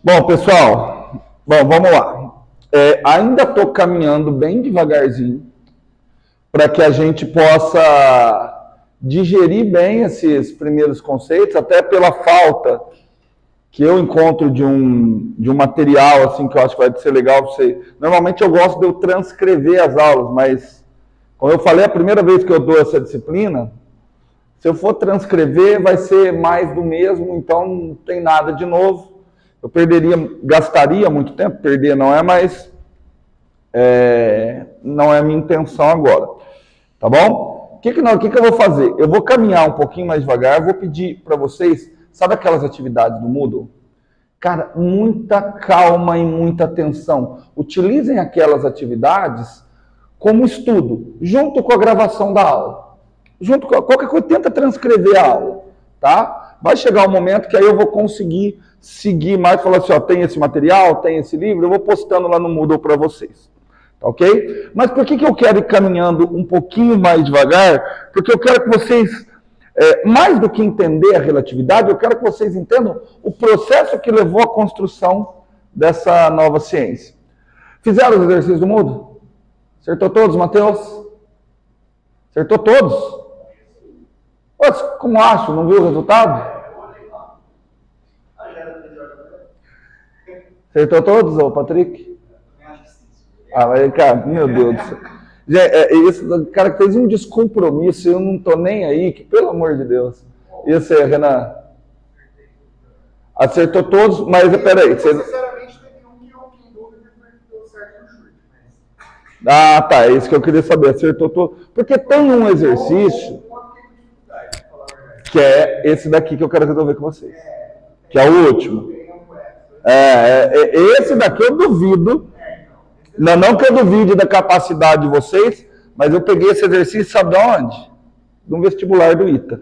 Bom, pessoal, vamos lá. Ainda estou caminhando bem devagarzinho para que a gente possa digerir bem esses primeiros conceitos, até pela falta que eu encontro de um material assim que eu acho que vai ser legal para você. Normalmente eu gosto de eu transcrever as aulas, mas como eu falei, a primeira vez que eu dou essa disciplina, se eu for transcrever, vai ser mais do mesmo, então não tem nada de novo. Eu gastaria muito tempo, perder não é, mas não é a minha intenção agora. Tá bom? O que eu vou fazer? Eu vou caminhar um pouquinho mais devagar, vou pedir para vocês, sabe aquelas atividades do Moodle? Cara, muita calma e muita atenção. Utilizem aquelas atividades como estudo, junto com a gravação da aula. Junto com qualquer coisa, tenta transcrever a aula, tá? Vai chegar um momento que aí eu vou conseguir seguir mais, falar assim, ó, tem esse material, tem esse livro, eu vou postando lá no Moodle para vocês. Tá ok? Mas por que eu quero ir caminhando um pouquinho mais devagar? Porque eu quero que vocês, mais do que entender a relatividade, eu quero que vocês entendam o processo que levou à construção dessa nova ciência. Fizeram os exercícios do Moodle? Acertou todos, Matheus? Acertou todos? Mas, como acho? Não viu o resultado? Acertou todos, ô Patrick? Ah, mas, cara, meu Deus do céu. Esse cara que fez um descompromisso, eu não tô nem aí, que pelo amor de Deus. Isso aí, Renan? Acertou todos, mas peraí. Sinceramente, teve um que eu fiquei em dúvida e deu certo no chute. Ah, tá, é isso que eu queria saber. Acertou todos. Porque tem um exercício que é esse daqui que eu quero resolver com vocês. Que é o último. Esse daqui eu duvido. Não que eu duvide da capacidade de vocês, mas eu peguei esse exercício, sabe de onde? De um vestibular do ITA.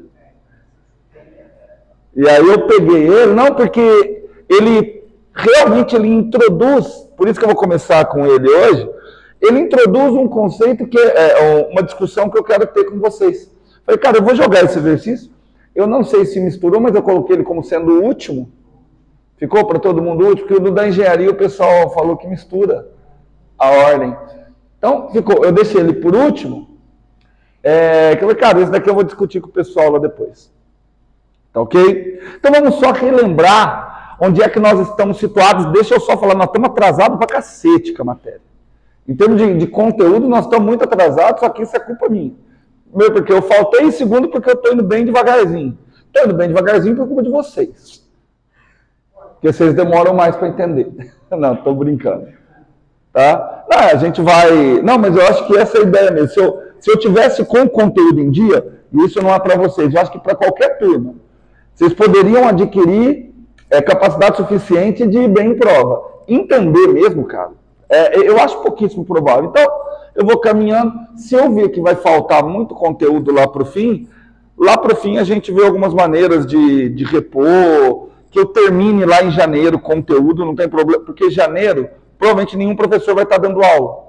E aí eu peguei ele, não porque ele realmente ele introduz, por isso que eu vou começar com ele hoje, ele introduz um conceito que é uma discussão que eu quero ter com vocês. Falei, cara, eu vou jogar esse exercício, eu não sei se misturou, mas eu coloquei ele como sendo o último. Ficou para todo mundo útil, porque o da engenharia o pessoal falou que mistura a ordem. Então, eu deixei ele por último. Eu falei, cara, esse daqui eu vou discutir com o pessoal lá depois. Tá ok? Então vamos só relembrar onde é que nós estamos situados. Deixa eu só falar, nós estamos atrasados pra cacete com a matéria. Em termos de conteúdo, nós estamos muito atrasados, só que isso é culpa minha. Primeiro, porque eu faltei, e segundo, porque eu estou indo bem devagarzinho. Estou indo bem devagarzinho por culpa de vocês. Porque vocês demoram mais para entender. Não, estou brincando. Tá? Não, a gente vai... Não, mas eu acho que essa é a ideia mesmo. Se eu tivesse com o conteúdo em dia, e isso não é para vocês, eu acho que para qualquer turma, vocês poderiam adquirir capacidade suficiente de ir bem em prova. Entender mesmo, cara, eu acho pouquíssimo provável. Então, eu vou caminhando. Se eu ver que vai faltar muito conteúdo lá para o fim a gente vê algumas maneiras de repor, que eu termine lá em janeiro conteúdo, não tem problema, porque em janeiro, provavelmente nenhum professor vai estar dando aula.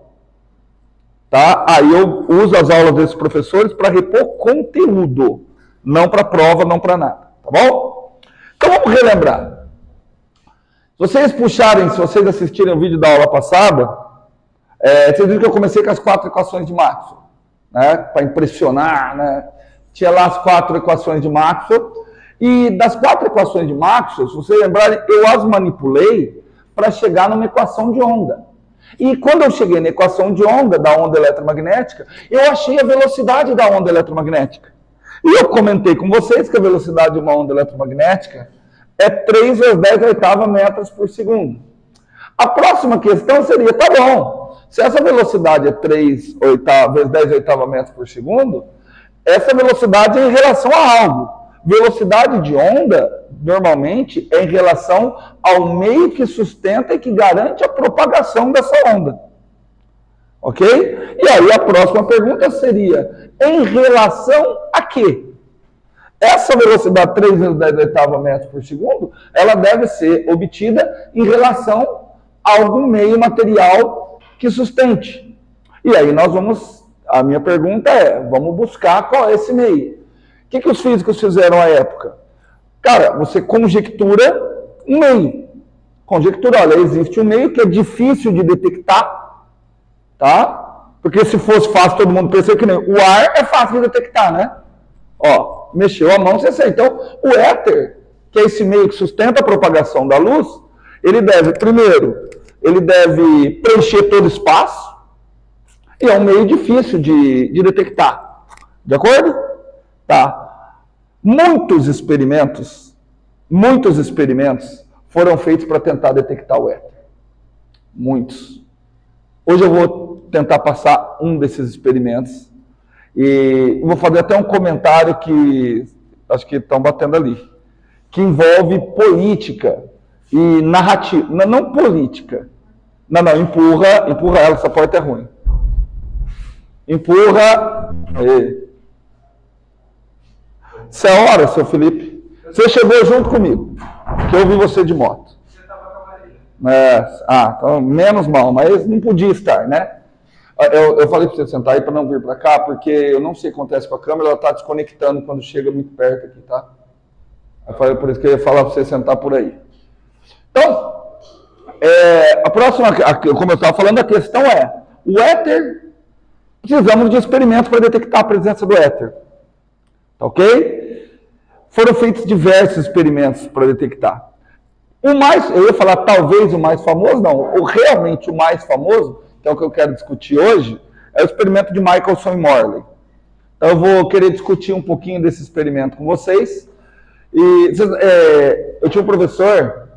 Tá? Aí eu uso as aulas desses professores para repor conteúdo, não para prova, não para nada. Tá bom? Então vamos relembrar. Se vocês puxarem, se vocês assistirem o vídeo da aula passada, vocês viram que eu comecei com as 4 equações de Maxwell, né? Para impressionar, né? Tinha lá as 4 equações de Maxwell, e das 4 equações de Maxwell, se vocês lembrarem, eu as manipulei para chegar numa equação de onda. E quando eu cheguei na equação de onda, da onda eletromagnética, eu achei a velocidade da onda eletromagnética. E eu comentei com vocês que a velocidade de uma onda eletromagnética é 3 vezes 10 oitava metros por segundo. A próxima questão seria, tá bom, se essa velocidade é 3 vezes 10 oitava metros por segundo, essa velocidade é em relação a algo. Velocidade de onda, normalmente, é em relação ao meio que sustenta e que garante a propagação dessa onda. Ok? E aí a próxima pergunta seria, em relação a quê? Essa velocidade 3 vezes 10 oitava metros por segundo, ela deve ser obtida em relação a algum meio material que sustente. E aí a minha pergunta vamos buscar qual é esse meio. O que os físicos fizeram à época? Cara, você conjectura um meio. Conjectura, olha, existe um meio que é difícil de detectar, tá? Porque se fosse fácil, todo mundo pensa que nem o ar é fácil de detectar, né? Ó, mexeu a mão, você sabe. Então, o éter, que é esse meio que sustenta a propagação da luz, ele deve, primeiro, ele deve preencher todo o espaço, e é um meio difícil de detectar. De acordo? Tá. Muitos experimentos foram feitos para tentar detectar o éter. Muitos. Hoje eu vou tentar passar um desses experimentos. E vou fazer até um comentário que acho que estão batendo ali. Que envolve política e narrativa. Não política. Não, empurra ela, essa porta é ruim. Empurra. Isso é hora, seu Felipe. Você chegou junto comigo, que eu vi você de moto. Você estava com a Maria. Então, menos mal, mas não podia estar, né? Eu falei para você sentar aí para não vir para cá, porque eu não sei o que acontece com a câmera, ela está desconectando quando chega muito perto aqui, tá? Eu falei por isso que eu ia falar para você sentar por aí. Então, a próxima, como eu estava falando, a questão é, o éter, precisamos de experimentos para detectar a presença do éter. Tá ok? Foram feitos diversos experimentos para detectar. Eu ia falar talvez o mais famoso, não, realmente o mais famoso, que é o que eu quero discutir hoje, é o experimento de Michelson e Morley. Então eu vou querer discutir um pouquinho desse experimento com vocês. Eu tinha um professor,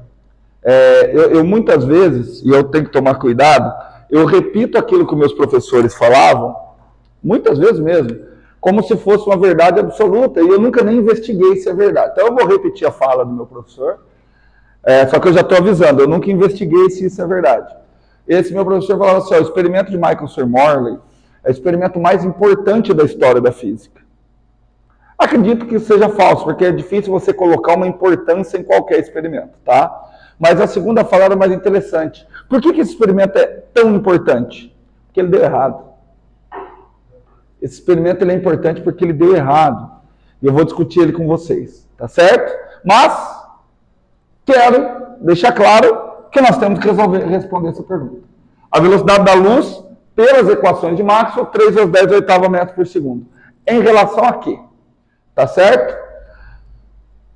eu muitas vezes, e eu tenho que tomar cuidado, eu repito aquilo que meus professores falavam, muitas vezes mesmo, como se fosse uma verdade absoluta, e eu nunca nem investiguei se é verdade. Então eu vou repetir a fala do meu professor, só que eu já estou avisando, eu nunca investiguei se isso é verdade. Esse meu professor falava assim, o experimento de Michelson e Morley é o experimento mais importante da história da física. Acredito que seja falso, porque é difícil você colocar uma importância em qualquer experimento, tá? Mas a segunda fala era mais interessante. Por que esse experimento é tão importante? Porque ele deu errado. Esse experimento ele é importante porque ele deu errado. E eu vou discutir ele com vocês, tá certo? Mas, quero deixar claro que nós temos que responder essa pergunta. A velocidade da luz, pelas equações de Maxwell, 3 vezes 10 oitava metros por segundo. Em relação a quê? Tá certo?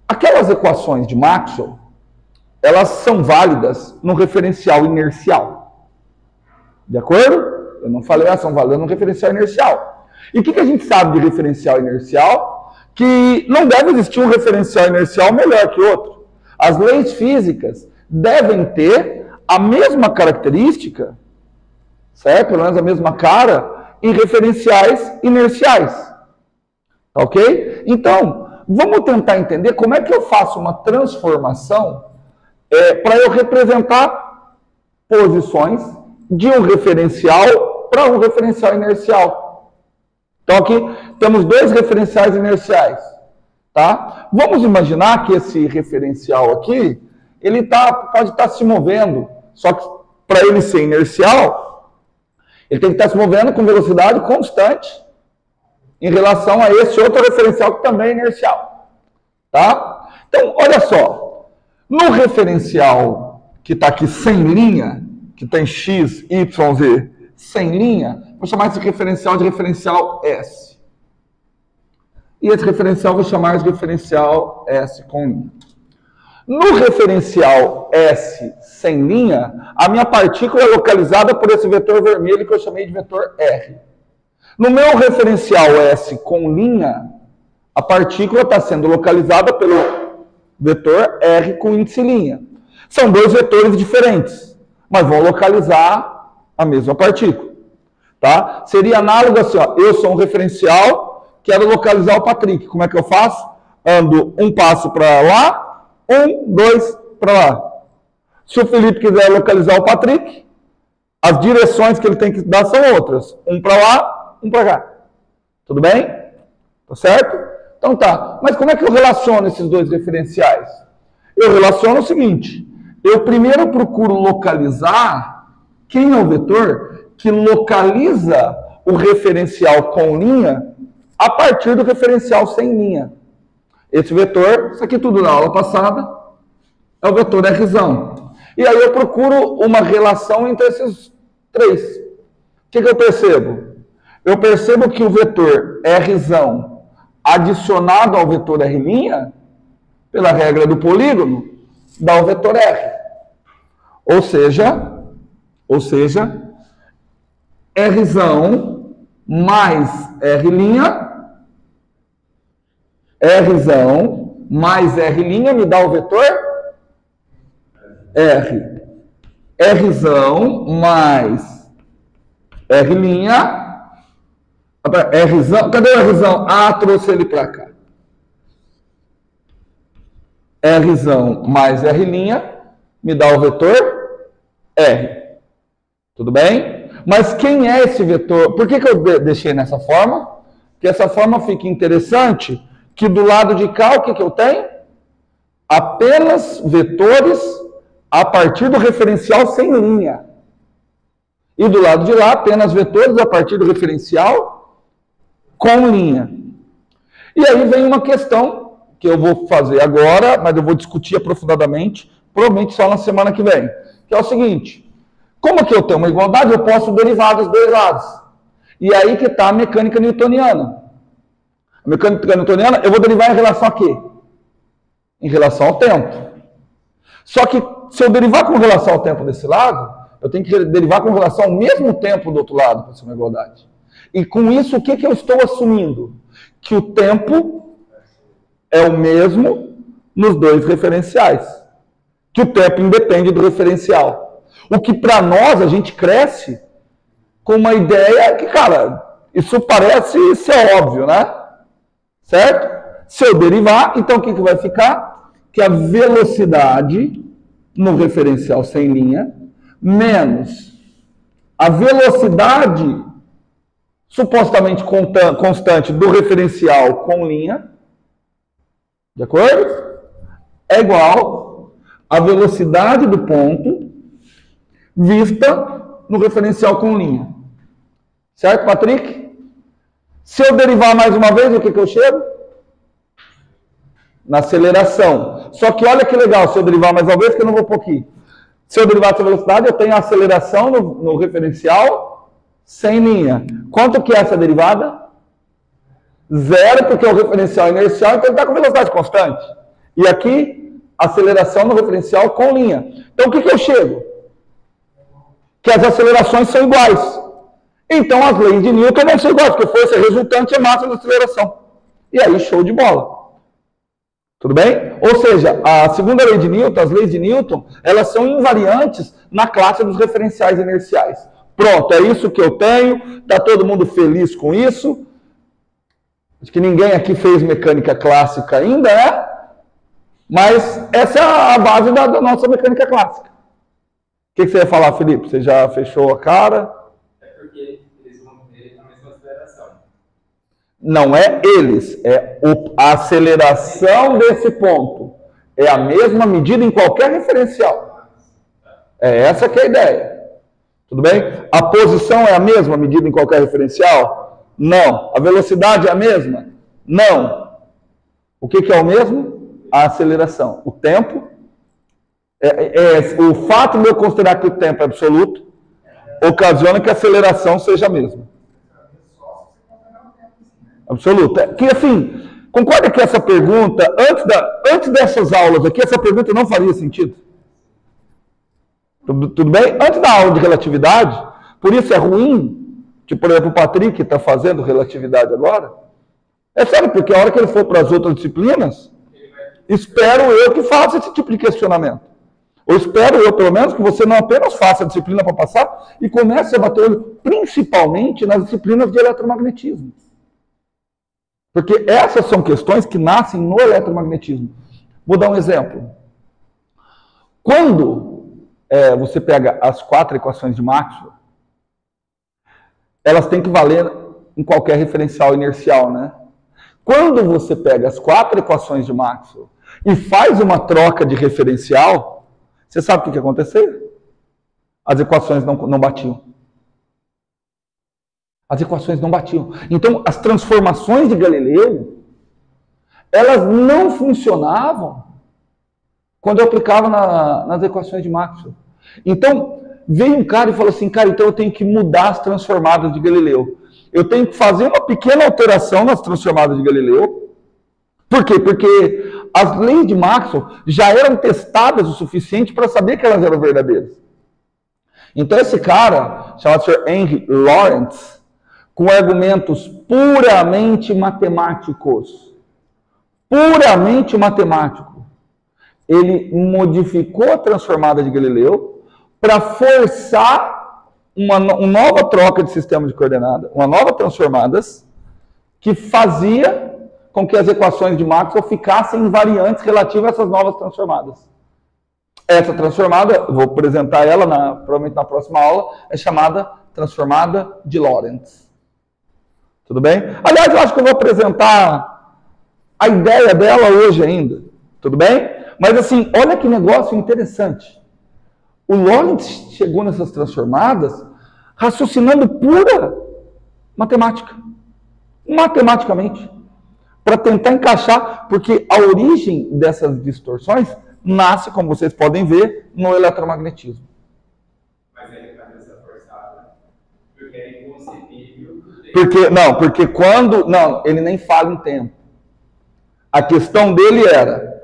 Aquelas equações de Maxwell, elas são válidas no referencial inercial. De acordo? Eu não falei, são válidas no referencial inercial. E o que a gente sabe de referencial inercial? Que não deve existir um referencial inercial melhor que outro. As leis físicas devem ter a mesma característica, certo? Pelo menos a mesma cara, em referenciais inerciais. Tá ok? Então, vamos tentar entender como é que eu faço uma transformação para eu representar posições de um referencial para um referencial inercial. Então aqui temos dois referenciais inerciais, tá? Vamos imaginar que esse referencial aqui, ele pode estar se movendo, só que para ele ser inercial, ele tem que estar se movendo com velocidade constante em relação a esse outro referencial que também é inercial, tá? Então, olha só, no referencial que está aqui sem linha, que tem x, y, z, sem linha, vou chamar esse referencial de referencial S. E esse referencial vou chamar de referencial S com linha. No referencial S sem linha, a minha partícula é localizada por esse vetor vermelho que eu chamei de vetor R. No meu referencial S com linha, a partícula está sendo localizada pelo vetor R com índice linha. São dois vetores diferentes, mas vão localizar a mesma partícula. Tá? Seria análogo assim, ó, eu sou um referencial, quero localizar o Patrick. Como é que eu faço? Ando um passo para lá, 1, 2 para lá. Se o Felipe quiser localizar o Patrick, as direções que ele tem que dar são outras. Um para lá, um para cá. Tudo bem? Tá certo? Então tá. Mas como é que eu relaciono esses dois referenciais? Eu relaciono o seguinte. Eu primeiro procuro localizar quem é o vetor que localiza o referencial com linha a partir do referencial sem linha. Esse vetor, isso aqui tudo na aula passada, é o vetor R. E aí eu procuro uma relação entre esses três. O que eu percebo? Eu percebo que o vetor R adicionado ao vetor R', pela regra do polígono, dá o vetor R. Ou seja, R mais R', mais R' me dá o vetor R. R mais R'. Cadê o R? Ah, trouxe ele para cá. R mais R' me dá o vetor R. Tudo bem? Mas quem é esse vetor? Por que eu deixei nessa forma? Porque essa forma fica interessante, que do lado de cá, o que eu tenho? Apenas vetores a partir do referencial sem linha. E do lado de lá, apenas vetores a partir do referencial com linha. E aí vem uma questão que eu vou fazer agora, mas eu vou discutir aprofundadamente, provavelmente só na semana que vem. Que é o seguinte, como que eu tenho uma igualdade, eu posso derivar dos dois lados. E aí que está a mecânica newtoniana. A mecânica newtoniana, eu vou derivar em relação a quê? Em relação ao tempo. Só que se eu derivar com relação ao tempo desse lado, eu tenho que derivar com relação ao mesmo tempo do outro lado para ser uma igualdade. E com isso, o que eu estou assumindo? Que o tempo é o mesmo nos dois referenciais. Que o tempo independe do referencial. O que para nós, a gente cresce com uma ideia que, cara, isso parece ser óbvio, né? Certo? Se eu derivar, então o que vai ficar? Que a velocidade no referencial sem linha menos a velocidade supostamente constante do referencial com linha, de acordo? É igual a velocidade do ponto vista no referencial com linha. Certo, Patrick? Se eu derivar mais uma vez, o que eu chego? Na aceleração. Só que olha que legal, se eu derivar mais uma vez, que eu não vou pôr aqui. Se eu derivar essa velocidade, eu tenho a aceleração no referencial sem linha. Quanto que é essa derivada? Zero, porque é o referencial inercial, então ele está com velocidade constante. E aqui, aceleração no referencial com linha. Então o que eu chego? Que as acelerações são iguais. Então as leis de Newton vão ser iguais, porque força resultante é massa da aceleração. E aí, show de bola. Tudo bem? Ou seja, a segunda lei de Newton, as leis de Newton, elas são invariantes na classe dos referenciais inerciais. Pronto, é isso que eu tenho, está todo mundo feliz com isso. Acho que ninguém aqui fez mecânica clássica ainda, né? Mas essa é a base da nossa mecânica clássica. O que você ia falar, Felipe? Você já fechou a cara? É porque eles vão ter a mesma aceleração. Não é eles, é a aceleração desse ponto. É a mesma medida em qualquer referencial. É essa que é a ideia. Tudo bem? A posição é a mesma medida em qualquer referencial? Não. A velocidade é a mesma? Não. O que é o mesmo? A aceleração. O tempo. O fato de eu considerar que o tempo é absoluto ocasiona que a aceleração seja a mesma. Absoluta. Que assim, concorda que essa pergunta, antes dessas aulas aqui, essa pergunta não faria sentido? Tudo bem? Antes da aula de relatividade, por isso é ruim, que por exemplo o Patrick está fazendo relatividade agora, é sério, porque a hora que ele for para as outras disciplinas, espero eu que faça esse tipo de questionamento. Ou espero eu, pelo menos, que você não apenas faça a disciplina para passar e comece a bater olho, principalmente nas disciplinas de eletromagnetismo. Porque essas são questões que nascem no eletromagnetismo. Vou dar um exemplo. Quando você pega as 4 equações de Maxwell, elas têm que valer em qualquer referencial inercial, né? Quando você pega as 4 equações de Maxwell e faz uma troca de referencial, você sabe o que aconteceu? As equações não batiam. As equações não batiam. Então, as transformações de Galileu, elas não funcionavam quando eu aplicava nas equações de Maxwell. Então, veio um cara e falou assim, cara, então eu tenho que mudar as transformadas de Galileu. Eu tenho que fazer uma pequena alteração nas transformadas de Galileu. Por quê? Porque as leis de Maxwell já eram testadas o suficiente para saber que elas eram verdadeiras. Então esse cara, chamado Sir Henry Lawrence, com argumentos puramente matemáticos, ele modificou a transformada de Galileu para forçar uma nova troca de sistema de coordenada, uma nova transformadas, que fazia com que as equações de Maxwell ficassem invariantes relativas a essas novas transformadas. Essa transformada, eu vou apresentar ela provavelmente na próxima aula, é chamada transformada de Lorentz. Tudo bem? Aliás, eu acho que eu vou apresentar a ideia dela hoje ainda. Tudo bem? Mas assim, olha que negócio interessante. O Lorentz chegou nessas transformadas raciocinando pura matemática. Matematicamente. Para tentar encaixar, porque a origem dessas distorções nasce, como vocês podem ver, no eletromagnetismo. Mas ele está nessa forçada, porque é inconcebível. Porque quando... Não, ele nem fala em tempo. A questão dele era,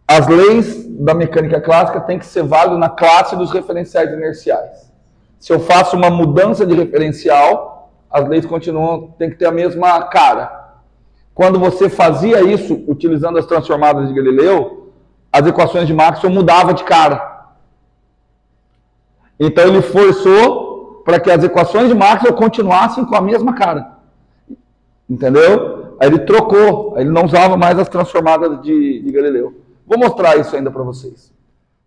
as leis da mecânica clássica têm que ser válidas na classe dos referenciais inerciais. Se eu faço uma mudança de referencial, as leis continuam, tem que ter a mesma cara. Quando você fazia isso, utilizando as transformadas de Galileu, as equações de Maxwell mudavam de cara. Então ele forçou para que as equações de Maxwell continuassem com a mesma cara. Entendeu? Aí ele trocou, aí ele não usava mais as transformadas de Galileu. Vou mostrar isso ainda para vocês.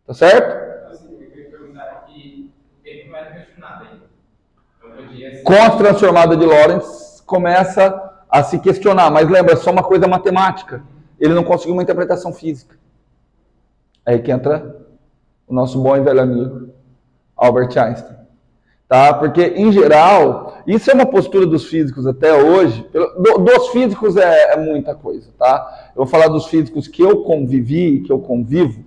Tá certo? Assim, eu queria perguntar aqui, ele não era questionado ainda. Então, com as transformadas de Lorentz, começa a se questionar, mas lembra, é só uma coisa matemática. Ele não conseguiu uma interpretação física. Aí que entra o nosso bom e velho amigo, Albert Einstein. Tá? Porque, em geral, isso é uma postura dos físicos até hoje. Dos físicos é muita coisa. Tá? Eu vou falar dos físicos que eu convivi, que eu convivo.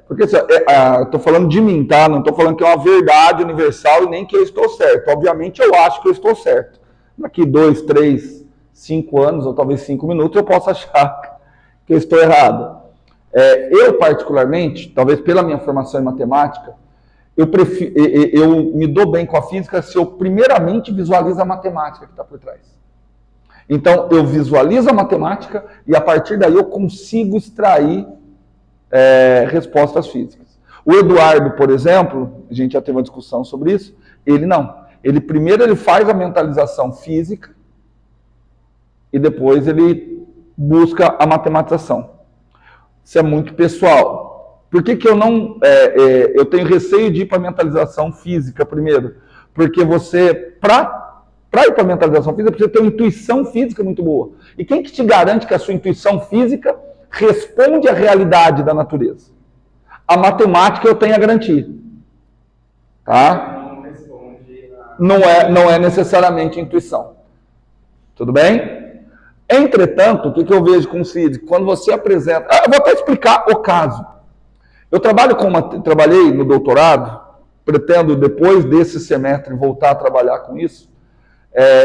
Porque assim, eu estou falando de mim, tá? Não estou falando que é uma verdade universal e nem que eu estou certo. Obviamente, eu acho que eu estou certo. Daqui 2, 3, 5 anos, ou talvez 5 minutos, eu posso achar que eu estou errado. Eu, particularmente, talvez pela minha formação em matemática, eu me dou bem com a física se eu primeiramente visualizo a matemática que está por trás. Então, eu visualizo a matemática e a partir daí eu consigo extrair respostas físicas. O Eduardo, por exemplo, a gente já teve uma discussão sobre isso, ele não. Primeiro ele faz a mentalização física e depois ele busca a matematização. Isso é muito pessoal. Por que eu não... eu tenho receio de ir para a mentalização física primeiro? Porque você, para ir para a mentalização física, precisa ter uma intuição física muito boa. E quem que te garante que a sua intuição física responde à realidade da natureza? A matemática eu tenho a garantia. Tá? Não é necessariamente intuição. Tudo bem? Entretanto, o que eu vejo com os físicos? Quando você apresenta... eu vou até explicar o caso. Eu trabalhei no doutorado, pretendo depois desse semestre voltar a trabalhar com isso.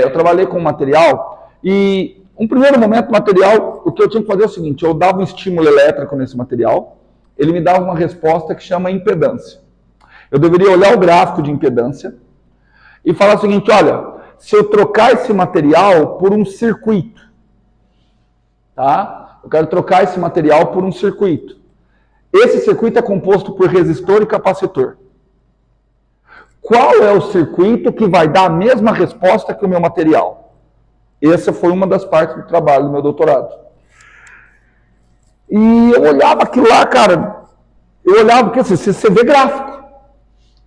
Eu trabalhei com material e, um primeiro momento, material, o que eu tinha que fazer é o seguinte, eu dava um estímulo elétrico nesse material, ele me dava uma resposta que chama impedância. Eu deveria olhar o gráfico de impedância e falar o seguinte, olha, se eu trocar esse material por um circuito, tá? Eu quero trocar esse material por um circuito. Esse circuito é composto por resistor e capacitor. Qual é o circuito que vai dar a mesma resposta que o meu material? Essa foi uma das partes do trabalho do meu doutorado. E eu olhava aquilo lá, cara, eu olhava, porque assim, você vê gráfico.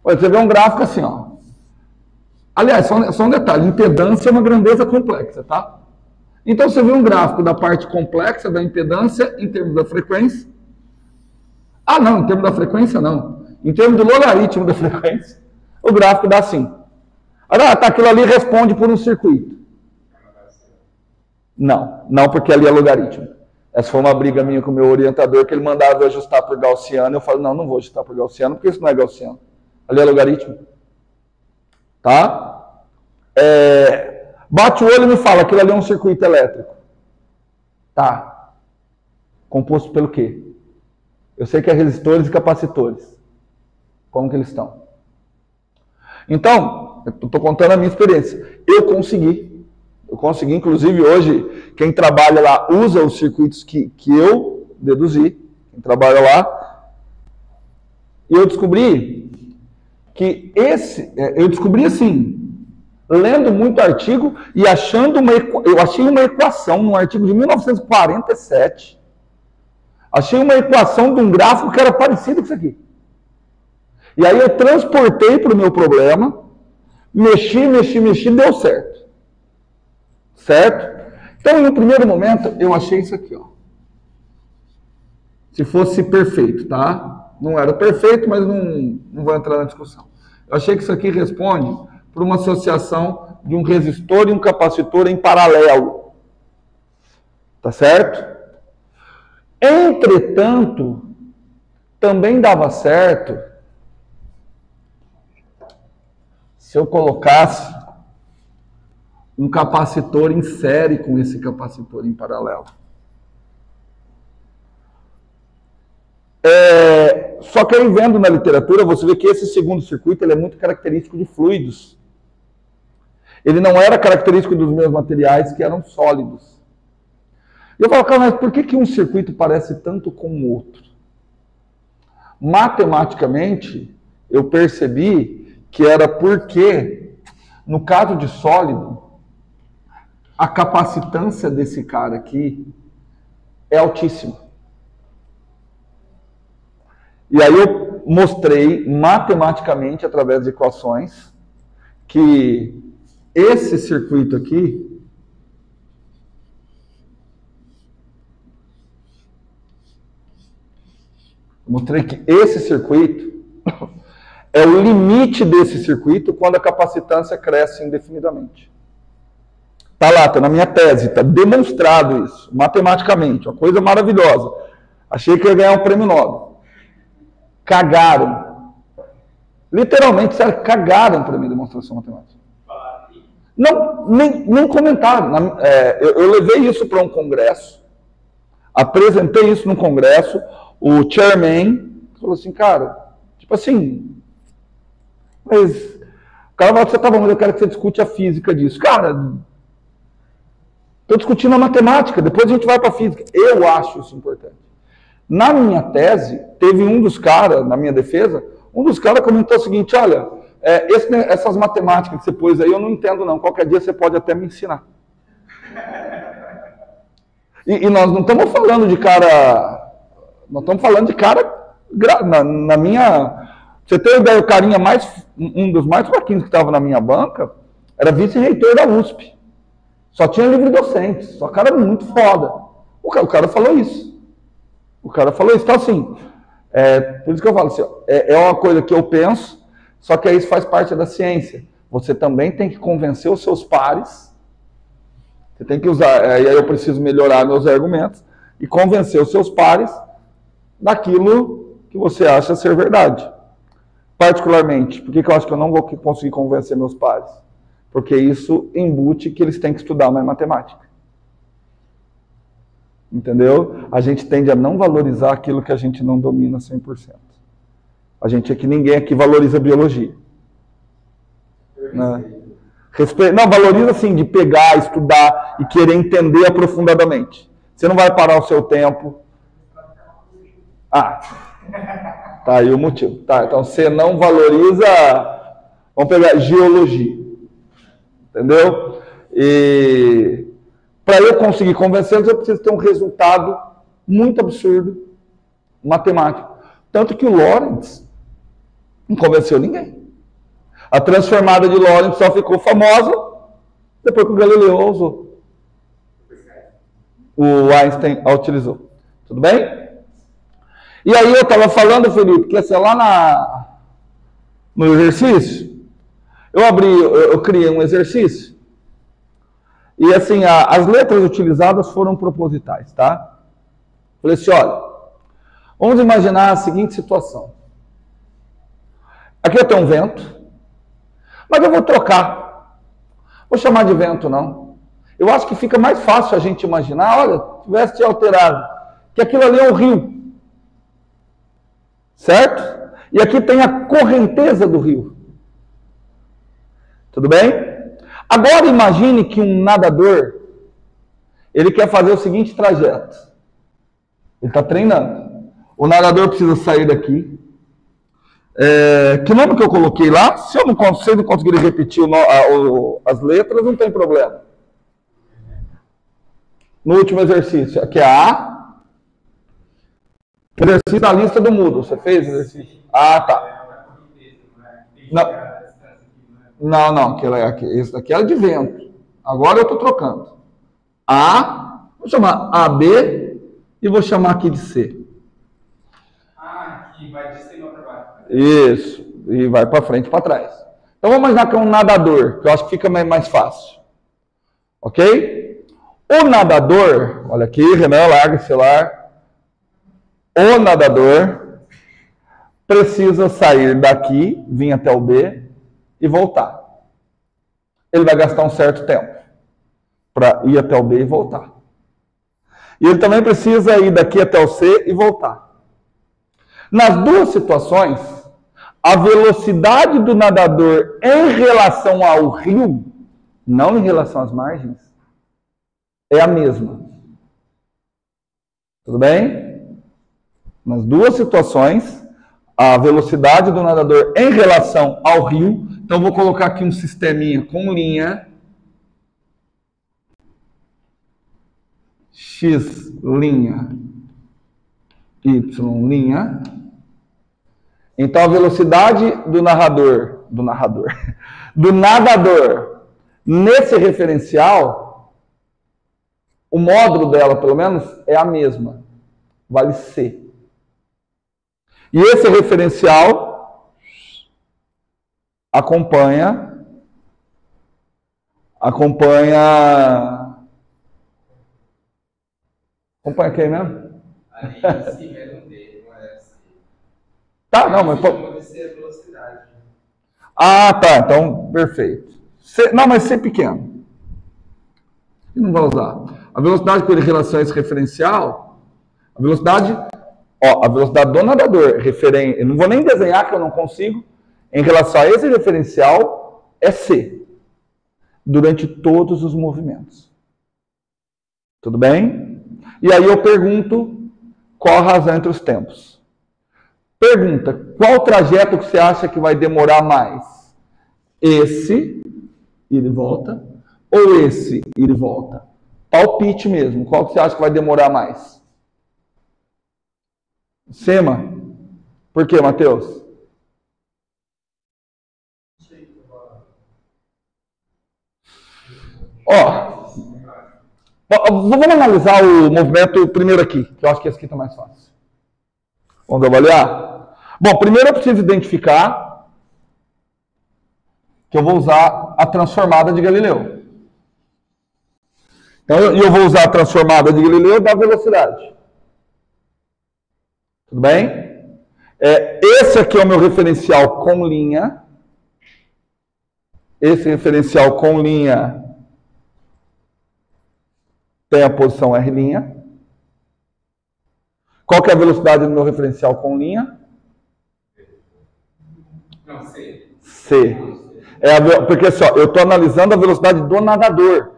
Você vê um gráfico assim, ó. Aliás, só um detalhe, impedância é uma grandeza complexa, tá? Então você vê um gráfico da parte complexa da impedância em termos da frequência. Ah, não, em termos da frequência não. Em termos do logaritmo da frequência, o gráfico dá assim. Agora, tá, aquilo ali responde por um circuito. Não, porque ali é logaritmo. Essa foi uma briga minha com o meu orientador, que ele mandava eu ajustar por gaussiano. Eu falo, não vou ajustar por gaussiano, porque isso não é gaussiano. Ali é logaritmo. Tá? Bate o olho e me fala, aquilo ali é um circuito elétrico. Tá. Composto pelo quê? Eu sei que é resistores e capacitores. Como que eles estão? Então, eu estou contando a minha experiência. Eu consegui, inclusive hoje, quem trabalha lá usa os circuitos que eu deduzi, quem trabalha lá, e eu descobri que eu descobri assim, lendo muito artigo e eu achei uma equação num artigo de 1947, achei uma equação de um gráfico que era parecido com isso aqui. E aí eu transportei para o meu problema, mexi, deu certo. Certo? Então, em um primeiro momento, eu achei isso aqui, ó. Se fosse perfeito, tá? Não era perfeito, mas não vou entrar na discussão. Eu achei que isso aqui responde por uma associação de um resistor e um capacitor em paralelo. Tá certo? Entretanto, também dava certo se eu colocasse um capacitor em série com esse capacitor em paralelo. Só que aí vendo na literatura, você vê que esse segundo circuito ele é muito característico de fluidos. Ele não era característico dos meus materiais que eram sólidos. E eu falo, cara, mas por que um circuito parece tanto com o outro? Matematicamente, eu percebi que era porque, no caso de sólido, a capacitância desse cara aqui é altíssima. E aí eu mostrei matematicamente, através de equações, que esse circuito aqui mostrei que esse circuito é o limite desse circuito quando a capacitância cresce indefinidamente. Está lá, está na minha tese, está demonstrado isso, matematicamente, uma coisa maravilhosa. Achei que eu ia ganhar um prêmio Nobel. Cagaram. Literalmente, sério, cagaram para minha demonstração matemática. Não, nem comentaram. Eu levei isso para um congresso, apresentei isso no congresso, o chairman falou assim, cara, tipo assim, mas o cara falou que você tá bom, mas eu quero que você discute a física disso. Cara, estou discutindo a matemática, depois a gente vai para a física. Eu acho isso importante. Na minha tese, teve um dos caras, na minha defesa, um dos caras comentou o seguinte, olha, essas matemáticas que você pôs aí, eu não entendo não, qualquer dia você pode até me ensinar. E nós não estamos falando de cara, nós estamos falando de cara, na minha, você tem ideia, o carinha um dos mais fraquinhos que estava na minha banca, era vice-reitor da USP. Só tinha livre docente, só cara era muito foda. O cara falou isso. O cara falou isso. Então, assim, por isso que eu falo assim, é uma coisa que eu penso, só que isso faz parte da ciência. Você também tem que convencer os seus pares, você tem que usar, e aí eu preciso melhorar meus argumentos, e convencer os seus pares daquilo que você acha ser verdade. Particularmente, por que eu acho que eu não vou conseguir convencer meus pares? Porque isso embute que eles têm que estudar mais matemática. Entendeu? A gente tende a não valorizar aquilo que a gente não domina 100%. A gente aqui, ninguém aqui valoriza biologia. Né? Não, valoriza assim, de pegar, estudar e querer entender aprofundadamente. Você não vai parar o seu tempo. Tá aí o motivo. Tá, então você não valoriza, vamos pegar geologia. Entendeu? E para eu conseguir convencê-los, eu preciso ter um resultado muito absurdo matemático. Tanto que o Lorentz não convenceu ninguém. A transformada de Lorentz só ficou famosa depois que o Galileu a usou. O Einstein a utilizou. Tudo bem? E aí eu estava falando, Felipe, que assim, lá no exercício, eu criei um exercício, e assim, as letras utilizadas foram propositais, tá? Falei assim, olha, vamos imaginar a seguinte situação. Aqui eu tenho um vento, mas eu vou trocar. Vou chamar de vento, não. Eu acho que fica mais fácil a gente imaginar, olha, tivesse alterado, que aquilo ali é um rio. Certo? E aqui tem a correnteza do rio. Tudo bem? Agora imagine que um nadador, ele quer fazer o seguinte trajeto. Ele está treinando. O nadador precisa sair daqui. Que nome que eu coloquei lá? Se eu não conseguir repetir as letras, não tem problema. No último exercício, aqui é A. Exercício na lista do Moodle. Você fez o exercício? Ah, tá. Não. Esse daqui era de vento. Agora eu estou trocando. A, vou chamar AB e vou chamar aqui de C. Aqui vai de cima para baixo. Isso. E vai para frente e para trás. Então vamos imaginar que é um nadador, que eu acho que fica mais fácil. Ok? O nadador, olha aqui, Renan, larga o celular. O nadador precisa sair daqui, vir até o B e voltar. Ele vai gastar um certo tempo para ir até o B e voltar. E ele também precisa ir daqui até o C e voltar. Nas duas situações, a velocidade do nadador em relação ao rio, não em relação às margens, é a mesma. Tudo bem? Nas duas situações, a velocidade do nadador em relação ao rio. Então, vou colocar aqui um sisteminha com linha. X linha. Y linha. Então, a velocidade do nadador, nesse referencial, o módulo dela, pelo menos, é a mesma. Vale C. E esse referencial acompanha quem mesmo? Ali em cima é no D, não é assim. Tá, não, mas... Pode ser a velocidade. Ah, tá, então, perfeito. Não, mas C pequeno. Não vai usar. A velocidade por relação a esse referencial, a velocidade do nadador, eu não vou nem desenhar que eu não consigo, em relação a esse referencial, é C, durante todos os movimentos. Tudo bem? E aí eu pergunto, qual a razão entre os tempos? Pergunta, qual trajeto que você acha que vai demorar mais? Esse, ir e volta, ou esse, ir e volta? Palpite mesmo, qual que você acha que vai demorar mais? Sema. Por quê, Matheus? Vamos analisar o movimento primeiro aqui, que eu acho que esse aqui está mais fácil. Vamos avaliar? Bom, primeiro eu preciso identificar que eu vou usar a transformada de Galileu. Então, eu vou usar a transformada de Galileu da velocidade. Tudo bem? Esse aqui é o meu referencial com linha. Esse referencial com linha tem a posição R'. Qual que é a velocidade do meu referencial com linha? Não, C. C. Porque só, eu estou analisando a velocidade do nadador.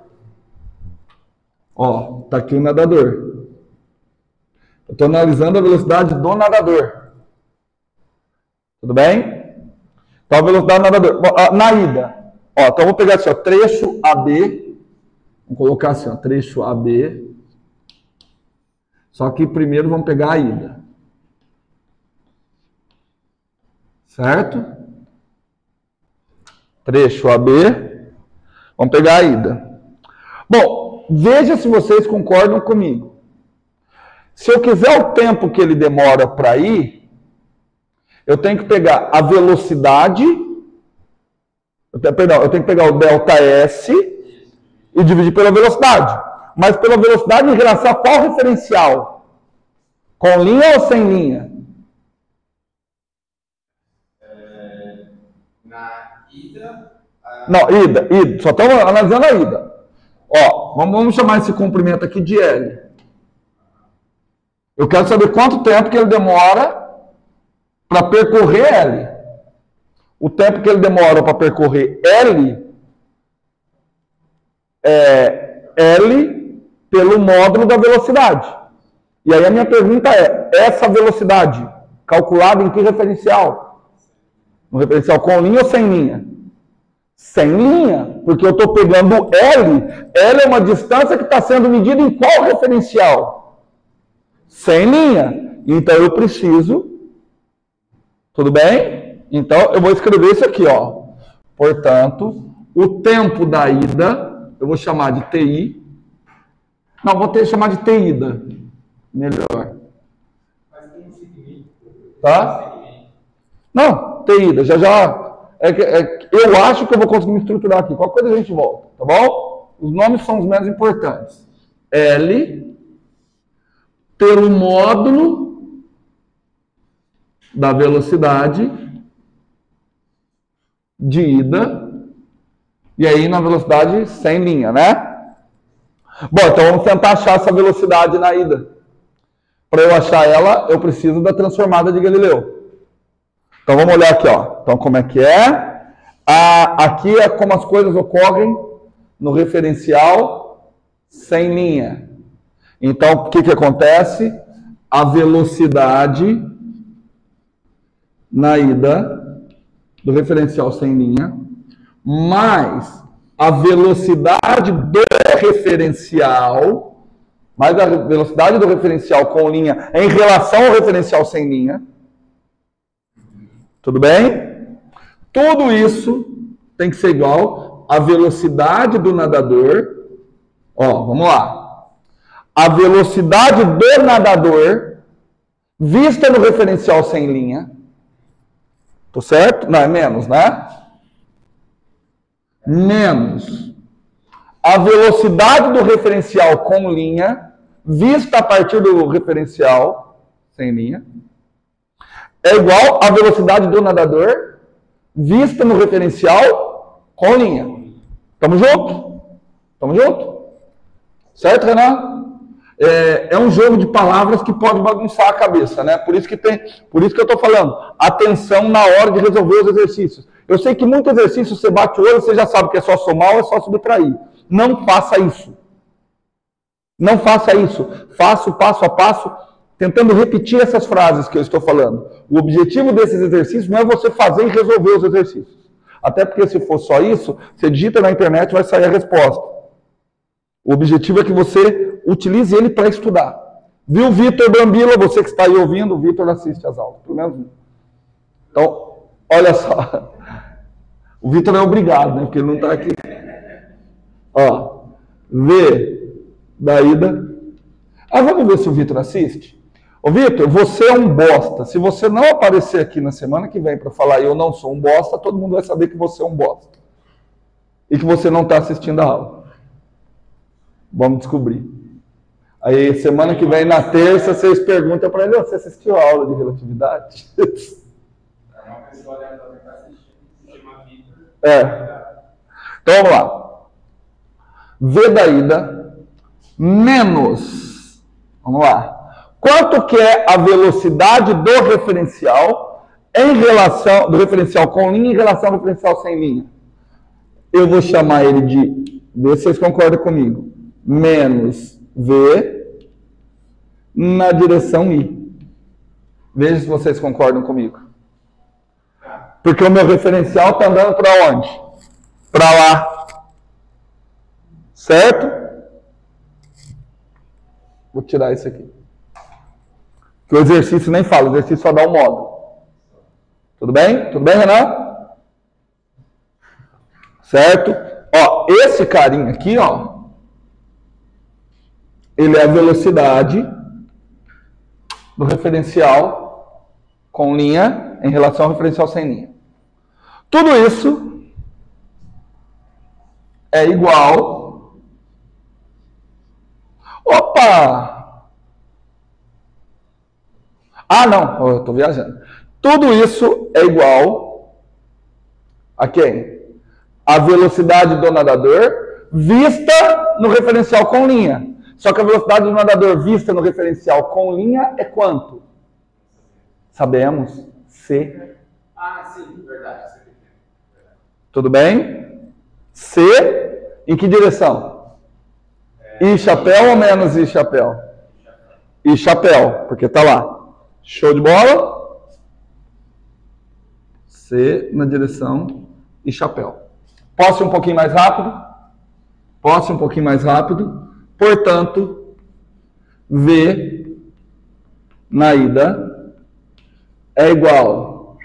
Ó, tá aqui o nadador. Eu estou analisando a velocidade do nadador. Tudo bem? Então, a velocidade do nadador. Bom, na ida. Ó, então, eu vou pegar assim, ó, trecho AB. Vamos colocar assim, ó, trecho AB. Só que primeiro vamos pegar a ida. Certo? Trecho AB. Vamos pegar a ida. Bom, veja se vocês concordam comigo. Se eu quiser o tempo que ele demora para ir, eu tenho que pegar a velocidade, eu tenho que pegar o ΔS e dividir pela velocidade. Mas pela velocidade em relação a qual referencial? Com linha ou sem linha? Na ida. Não, ida. Só estamos analisando a ida. Ó, vamos chamar esse comprimento aqui de L. Eu quero saber quanto tempo que ele demora para percorrer L. O tempo que ele demora para percorrer L é L pelo módulo da velocidade. E aí a minha pergunta é, essa velocidade calculada em que referencial? No referencial com linha ou sem linha? Sem linha, porque eu estou pegando L. L é uma distância que está sendo medida em qual referencial? Sem linha. Então eu preciso... Tudo bem? Então eu vou escrever isso aqui, ó. Portanto, o tempo da ida, eu vou chamar de TI. Não, vou chamar de TIda. Melhor. Mas tem um segmento. Tá? Não, TIda. Já. Eu acho que eu vou conseguir me estruturar aqui. Qualquer coisa a gente volta, tá bom? Os nomes são os menos importantes. L pelo módulo da velocidade de ida. E aí na velocidade sem linha, né? Bom, então vamos tentar achar essa velocidade na ida. Para eu achar ela, eu preciso da transformada de Galileu. Então vamos olhar aqui, ó. Então como é que é? Aqui é como as coisas ocorrem no referencial sem linha. Então o que acontece? A velocidade na ida do referencial sem linha mais a velocidade do referencial, mais a velocidade do referencial com linha em relação ao referencial sem linha. Tudo bem? Tudo isso tem que ser igual à velocidade do nadador. Ó, vamos lá. A velocidade do nadador vista no referencial sem linha. Tô certo? Não, é menos, né? Menos a velocidade do referencial com linha, vista a partir do referencial sem linha, é igual à velocidade do nadador, vista no referencial com linha. Tamo junto? Tamo junto? Certo, Renan? É um jogo de palavras que pode bagunçar a cabeça, né? Por isso que eu estou falando, atenção na hora de resolver os exercícios. Eu sei que muito exercício você bate o olho, você já sabe que é só somar ou é só subtrair. Não faça isso. Não faça isso. Faça o passo a passo, tentando repetir essas frases que eu estou falando. O objetivo desses exercícios não é você fazer e resolver os exercícios. Até porque se for só isso, você digita na internet e vai sair a resposta. O objetivo é que você utilize ele para estudar. Viu, Vitor Brambila? Você que está aí ouvindo, o Vitor assiste às aulas. Pelo menos. Então, olha só. O Vitor é obrigado, né? Porque ele não está aqui. Ó, V da ida. Vamos ver se o Vitor assiste. Ô, Vitor, você é um bosta. Se você não aparecer aqui na semana que vem para falar eu não sou um bosta, todo mundo vai saber que você é um bosta. E que você não está assistindo a aula. Vamos descobrir. Aí, semana que vem, na terça, vocês perguntam para ele, você assistiu a aula de relatividade? É uma pessoa aleatória que está assistindo, se chama Vitor. Então, vamos lá. V da ida menos, vamos lá. Quanto que é a velocidade do referencial em relação, do referencial com linha em relação ao referencial sem linha? Eu vou chamar ele de, vê se vocês concordam comigo, menos V na direção I. Veja se vocês concordam comigo. Porque o meu referencial está andando para onde? Para lá. Certo? Vou tirar isso aqui. Que o exercício nem fala, o exercício só dá um módulo. Tudo bem? Tudo bem, Renan? Certo? Ó, esse carinha aqui, ó, ele é a velocidade do referencial com linha em relação ao referencial sem linha. Tudo isso é igual... Opa! Ah, não, eu estou viajando. Tudo isso é igual a quem? A velocidade do nadador vista no referencial com linha. Só que a velocidade do nadador vista no referencial com linha é quanto? Sabemos. C. Ah, sim, verdade. Tudo bem? C, em que direção? I chapéu ou menos I chapéu? I chapéu, porque está lá. Show de bola? C na direção I chapéu. Posso ir um pouquinho mais rápido? Posso ir um pouquinho mais rápido? Portanto, V na ida é igual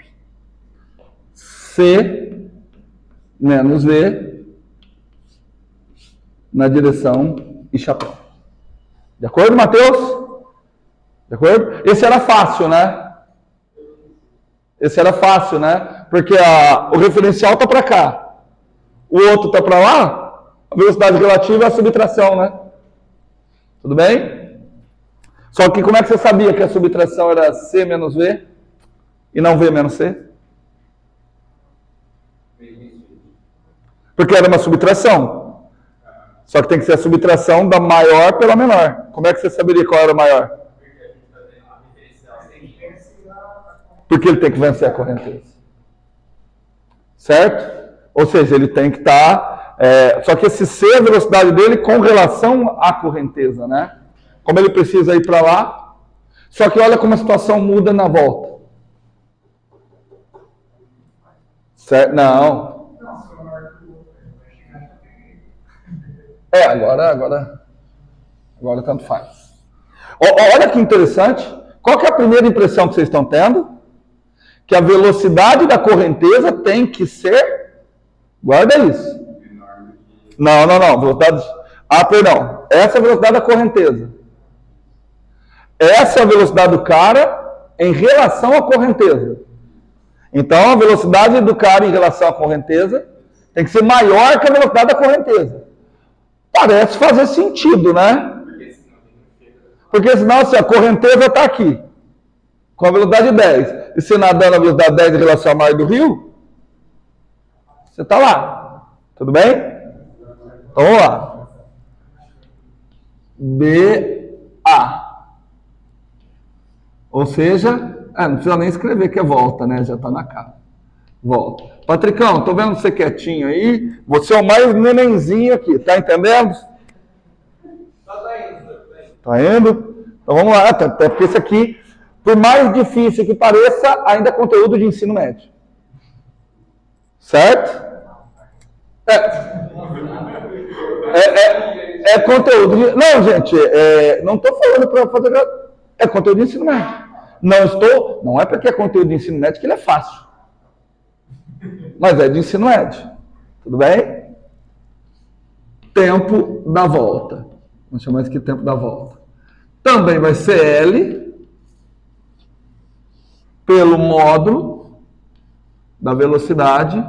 C menos V na direção I chapéu. De acordo, Matheus? De acordo? Esse era fácil, né? Esse era fácil, né? Porque o referencial está para cá. O outro está para lá. A velocidade relativa é a subtração, né? Tudo bem? Só que como é que você sabia que a subtração era C menos V e não V menos C? Porque era uma subtração. Só que tem que ser a subtração da maior pela menor. Como é que você saberia qual era a maior? Porque ele tem que vencer a correnteza. Certo? Ou seja, ele tem que estar... só que esse C é a velocidade dele com relação à correnteza, né? Como ele precisa ir para lá. Só que olha como a situação muda na volta. Certo? Não. Agora tanto faz. Olha que interessante. Qual que é a primeira impressão que vocês estão tendo? Que a velocidade da correnteza tem que ser... Guarda isso. Não. Velocidade... perdão. Essa é a velocidade da correnteza. Essa é a velocidade do cara em relação à correnteza. Então, a velocidade do cara em relação à correnteza tem que ser maior que a velocidade da correnteza. Parece fazer sentido, né? Porque senão, se a correnteza está aqui, com a velocidade 10, e você nadando a velocidade 10 em relação ao mar do rio, você está lá. Tudo bem? Então, vamos lá. BA. Ou seja, não precisa nem escrever que é volta, né? Já está na cara. Volta. Patricão, tô vendo você quietinho aí. Você é o mais nenenzinho aqui, tá entendendo? Tá indo? Então vamos lá, até porque isso aqui, por mais difícil que pareça, ainda é conteúdo de ensino médio. Certo? É conteúdo de... Não, gente, não estou falando para fazer... É conteúdo de ensino médio. Não é porque é conteúdo de ensino médio que ele é fácil. Mas é de ensino médio. Tudo bem? Tempo da volta. Vamos chamar isso aqui de tempo da volta. Também vai ser L pelo módulo da velocidade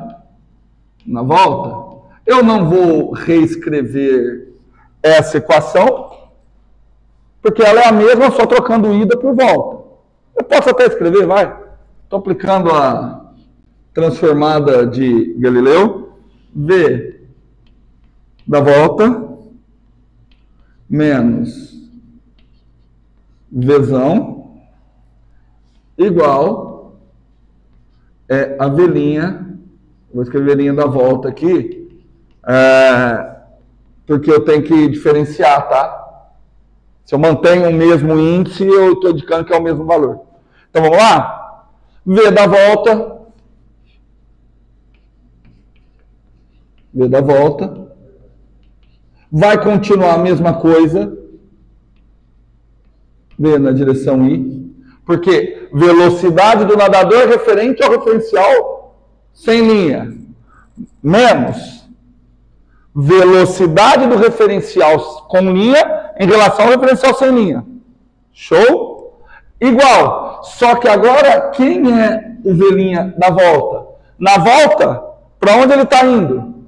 na volta. Eu não vou reescrever essa equação, porque ela é a mesma, só trocando ida por volta. Eu posso até escrever, vai. Estou aplicando a transformada de Galileu. V da volta menos Vzão igual a velinha. Vou escrever a linha da volta aqui, porque eu tenho que diferenciar, tá? Se eu mantenho o mesmo índice, eu estou indicando que é o mesmo valor. Então vamos lá? V da volta. V da volta. Vai continuar a mesma coisa. V na direção I. Porque velocidade do nadador é referente ao referencial sem linha. Menos velocidade do referencial com linha em relação ao referencial sem linha. Show? Igual. Só que agora, quem é o V' da volta? Na volta, para onde ele está indo?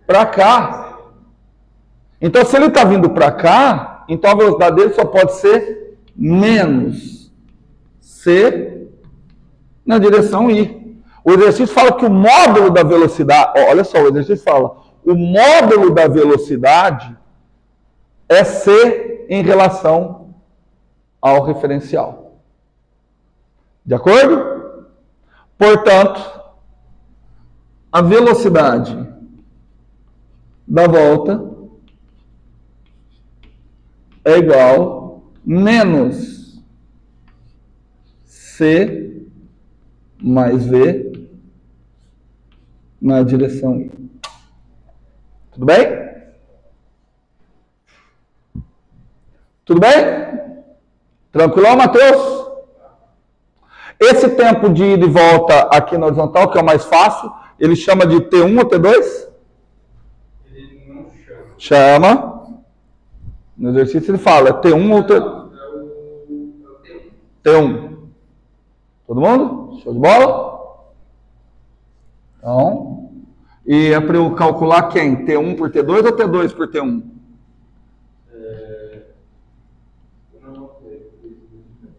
Para cá. Então, se ele está vindo para cá, então a velocidade dele só pode ser menos C na direção I. O exercício fala que o módulo da velocidade, olha só, o exercício fala, o módulo da velocidade é C em relação ao referencial. De acordo? Portanto, a velocidade da volta é igual menos C mais V na direção I. Tudo bem? Tudo bem? Tranquilo, Matheus? Esse tempo de ida e volta aqui na horizontal, que é o mais fácil, ele chama de T1 ou T2? Ele não chama. Chama. No exercício ele fala, é T1 ou T2? T1. Todo mundo? Show de bola? Então, e é para eu calcular quem? T1 por T2 ou T2 por T1?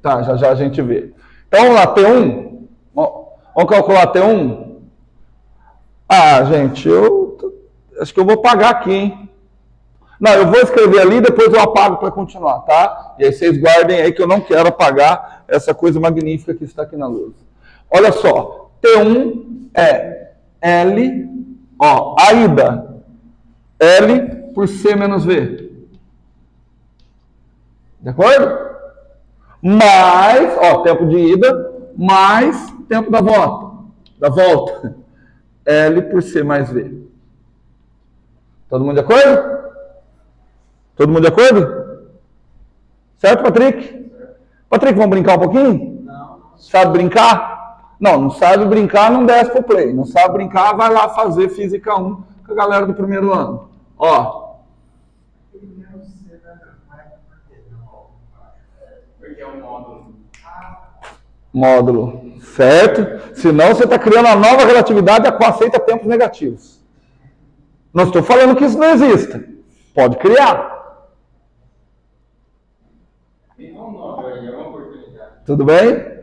Tá, já a gente vê. Então vamos lá, T1. Vamos calcular T1? Ah, gente, eu acho que eu vou pagar aqui, hein? Não, eu vou escrever ali, depois eu apago para continuar, tá? E aí vocês guardem aí que eu não quero apagar essa coisa magnífica que está aqui na luz. Olha só, T1 é L, ó, a ida, L por C menos V. De acordo? Mais, ó, tempo de ida, mais tempo da volta. L por C mais V. Todo mundo de acordo? Todo mundo de acordo? Certo, Patrick? Patrick, vamos brincar um pouquinho? Não. Sabe brincar? Não sabe brincar, não desce pro play. Não sabe brincar, vai lá fazer Física 1 com a galera do primeiro ano. Ó. Porque é um módulo. Módulo, certo? Senão você está criando uma nova relatividade a qual aceita tempos negativos. Não estou falando que isso não exista. Pode criar. É uma oportunidade. Tudo bem?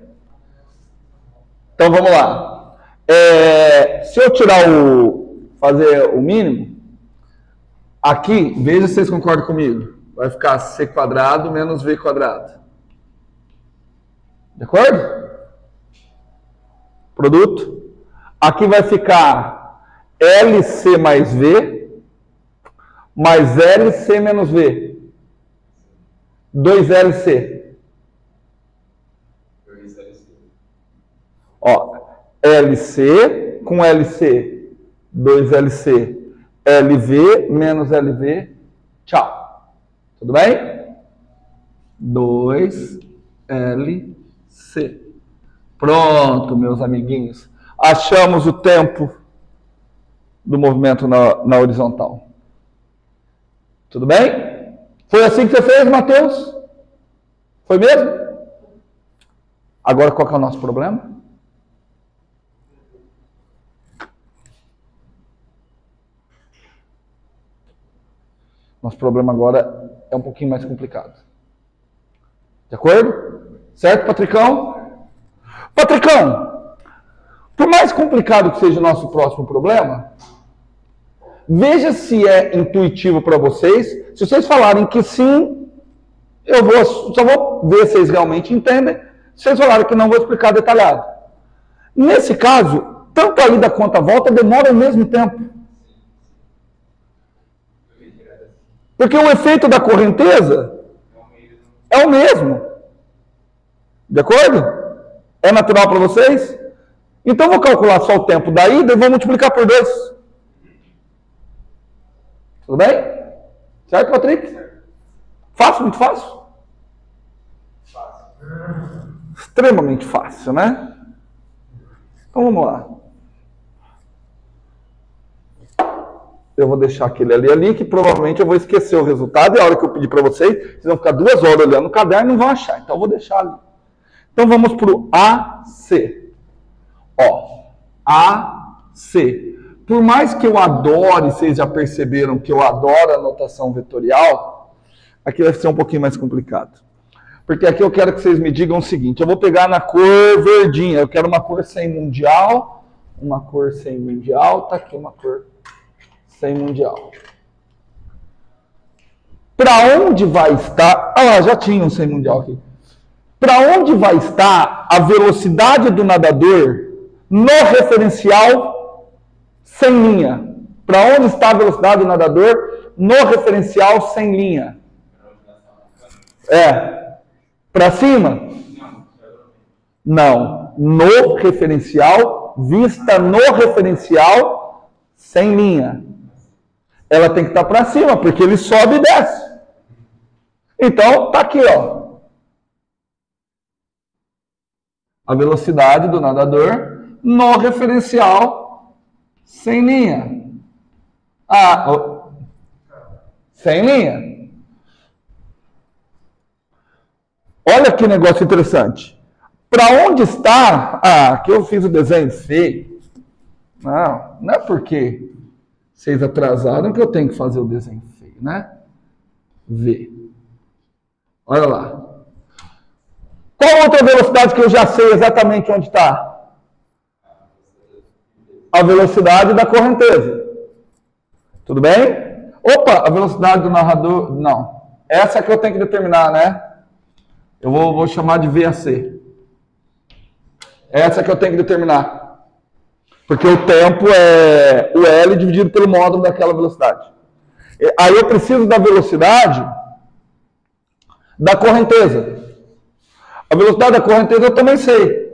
Então vamos lá. Se eu tirar fazer o mínimo, aqui, veja se vocês concordam comigo. Vai ficar C quadrado menos V quadrado. De acordo? Produto. Aqui vai ficar LC mais V mais LC menos V. 2LC. Ó, LC com LC. 2LC. LV menos LV. Tchau. Tudo bem? 2LC. Pronto, meus amiguinhos. Achamos o tempo do movimento na horizontal. Tudo bem? Foi assim que você fez, Matheus? Foi mesmo? Agora qual que é o nosso problema? Nosso problema agora é um pouquinho mais complicado. De acordo? Certo, Patricão? Patricão, por mais complicado que seja o nosso próximo problema, veja se é intuitivo para vocês. Se vocês falarem que sim, só vou ver se vocês realmente entendem. Se vocês falarem que não, vou explicar detalhado. Nesse caso, tanto a ida quanto a volta demoram o mesmo tempo. Porque o efeito da correnteza é o mesmo. De acordo? É natural para vocês? Então, vou calcular só o tempo da ida e vou multiplicar por 2. Tudo bem? Certo, Patrick? Fácil? Muito fácil? Fácil. Extremamente fácil, né? Então, vamos lá. Eu vou deixar aquele ali, que provavelmente eu vou esquecer o resultado. E a hora que eu pedir para vocês vão ficar 2 horas olhando no caderno e não vão achar. Então, eu vou deixar ali. Então, vamos para o AC. Ó, AC. Por mais que eu adore, vocês já perceberam que eu adoro a notação vetorial, aqui vai ser um pouquinho mais complicado. Porque aqui eu quero que vocês me digam o seguinte, eu vou pegar na cor verdinha, eu quero uma cor sem mundial, tá aqui uma cor sem mundial. Para onde vai estar, já tinha um sem mundial aqui. Para onde vai estar a velocidade do nadador no referencial sem linha? Para onde está a velocidade do nadador no referencial sem linha? Para cima? Não. No referencial, vista no referencial sem linha. Ela tem que estar para cima, porque ele sobe e desce. Então, tá aqui, ó. A velocidade do nadador no referencial sem linha. Sem linha. Olha que negócio interessante. Para onde está... aqui eu fiz o desenho feio. Não é porque vocês atrasaram que eu tenho que fazer o desenho feio, né? V. Olha lá. Qual outra velocidade que eu já sei exatamente onde está? A velocidade da correnteza. Tudo bem? Opa, a velocidade do narrador... Não. Essa que eu tenho que determinar, né? Eu vou chamar de VAC. Essa que eu tenho que determinar. Porque o tempo é o L dividido pelo módulo daquela velocidade. Aí eu preciso da velocidade da correnteza. A velocidade da correnteza eu também sei.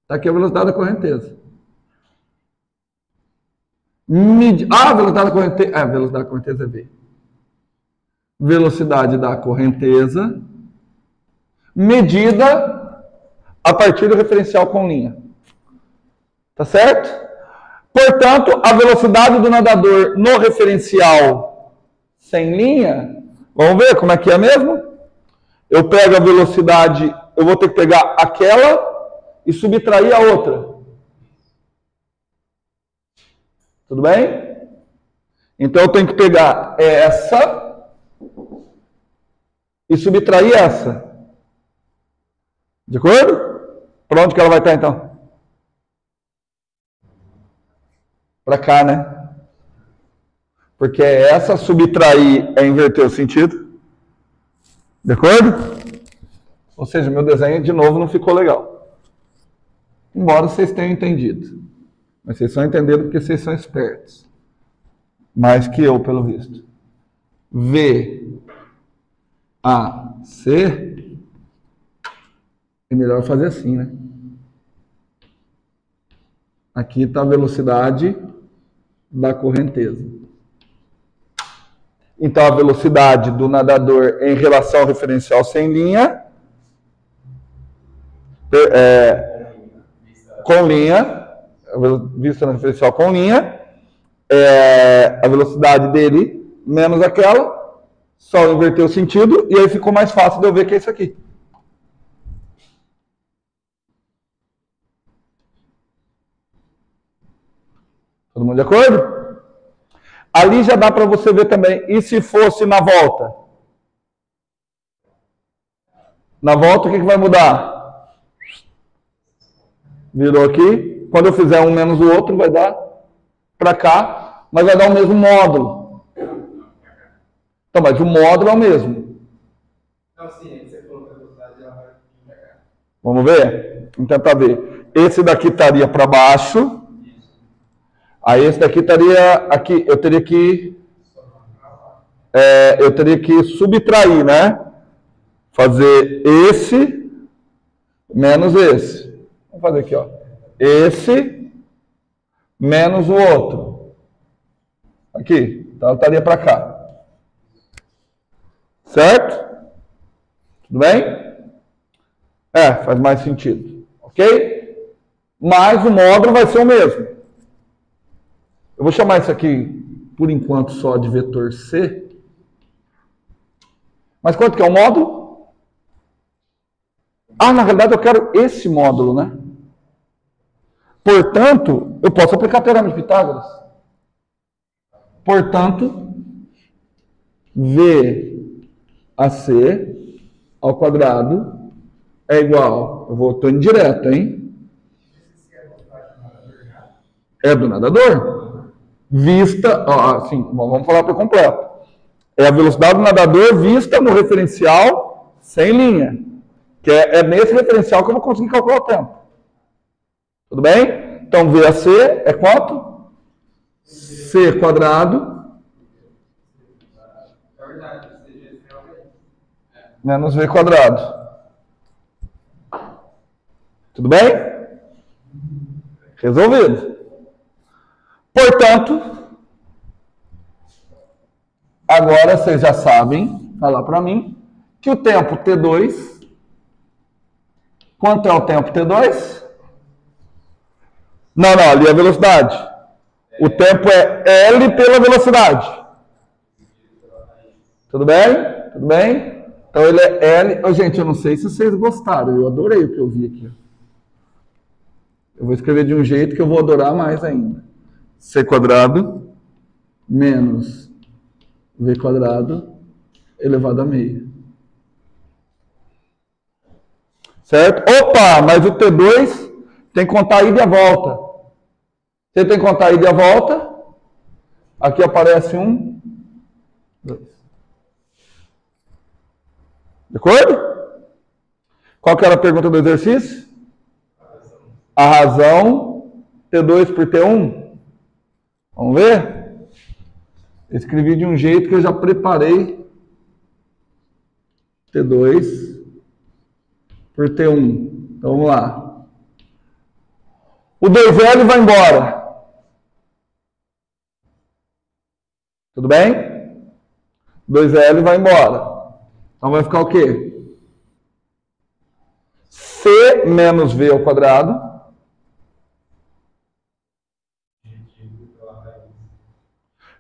Está aqui a velocidade da correnteza. A velocidade da correnteza... a velocidade da correnteza é V. Velocidade da correnteza medida a partir do referencial com linha. Tá certo? Portanto, a velocidade do nadador no referencial sem linha, vamos ver como é que é mesmo? Eu pego a velocidade, eu vou ter que pegar aquela e subtrair a outra. Tudo bem? Então eu tenho que pegar essa e subtrair essa. De acordo? Para onde que ela vai estar então? Para cá, né? Porque essa subtrair é inverter o sentido. De acordo? Ou seja, meu desenho de novo não ficou legal. Embora vocês tenham entendido. Mas vocês só entenderam porque vocês são espertos. Mais que eu, pelo visto. V, A, C. É melhor fazer assim, né? Aqui está a velocidade da correnteza. Então, a velocidade do nadador em relação ao referencial sem linha, com linha, vista no referencial com linha, a velocidade dele menos aquela, só inverter o sentido, e aí ficou mais fácil de eu ver que é isso aqui. Todo mundo de acordo? Ali já dá para você ver também. E se fosse na volta? Na volta, o que vai mudar? Virou aqui. Quando eu fizer um menos o outro, vai dar para cá, mas vai dar o mesmo módulo. Então, mas o módulo é o mesmo. Não, sim, é que você falou que a velocidade já vai vir cá. Vamos ver? Vamos tentar ver. Esse daqui estaria para baixo. Aí esse daqui estaria aqui, eu teria que subtrair, né? Fazer esse menos esse. Vamos fazer aqui, ó. Esse menos o outro. Aqui, então ela estaria para cá. Certo? Tudo bem? Faz mais sentido. Ok? Mas o módulo vai ser o mesmo. Eu vou chamar isso aqui, por enquanto, só de vetor C. Mas quanto que é o módulo? Na realidade eu quero esse módulo, né? Portanto, eu posso aplicar o teorema de Pitágoras. Portanto, V AC ao quadrado é igual, estou indo direto, hein? É do nadador. Vista, assim, vamos falar por completo. É a velocidade do nadador vista no referencial sem linha. Que é nesse referencial que eu vou conseguir calcular o tempo. Tudo bem? Então, VAC é quanto? C quadrado menos V quadrado. Tudo bem? Resolvido. Portanto, agora vocês já sabem falar para mim que o tempo T2, quanto é o tempo T2? Não, ali é a velocidade. O tempo é L pela velocidade. Tudo bem? Tudo bem? Então ele é L. Oh, gente, eu não sei se vocês gostaram. Eu adorei o que eu vi aqui. Eu vou escrever de um jeito que eu vou adorar mais ainda. C quadrado menos V quadrado elevado a meio. Certo? Opa, mas o T2 tem que contar a ida e a volta. Você tem que contar a ida e a volta. Aqui aparece 1, 2. De acordo? Qual que era a pergunta do exercício? A razão T2 por T1. Vamos ver? Eu escrevi de um jeito que eu já preparei T2 por T1. Então vamos lá. O 2L vai embora. Tudo bem? 2L vai embora. Então vai ficar o quê? C menos V ao quadrado.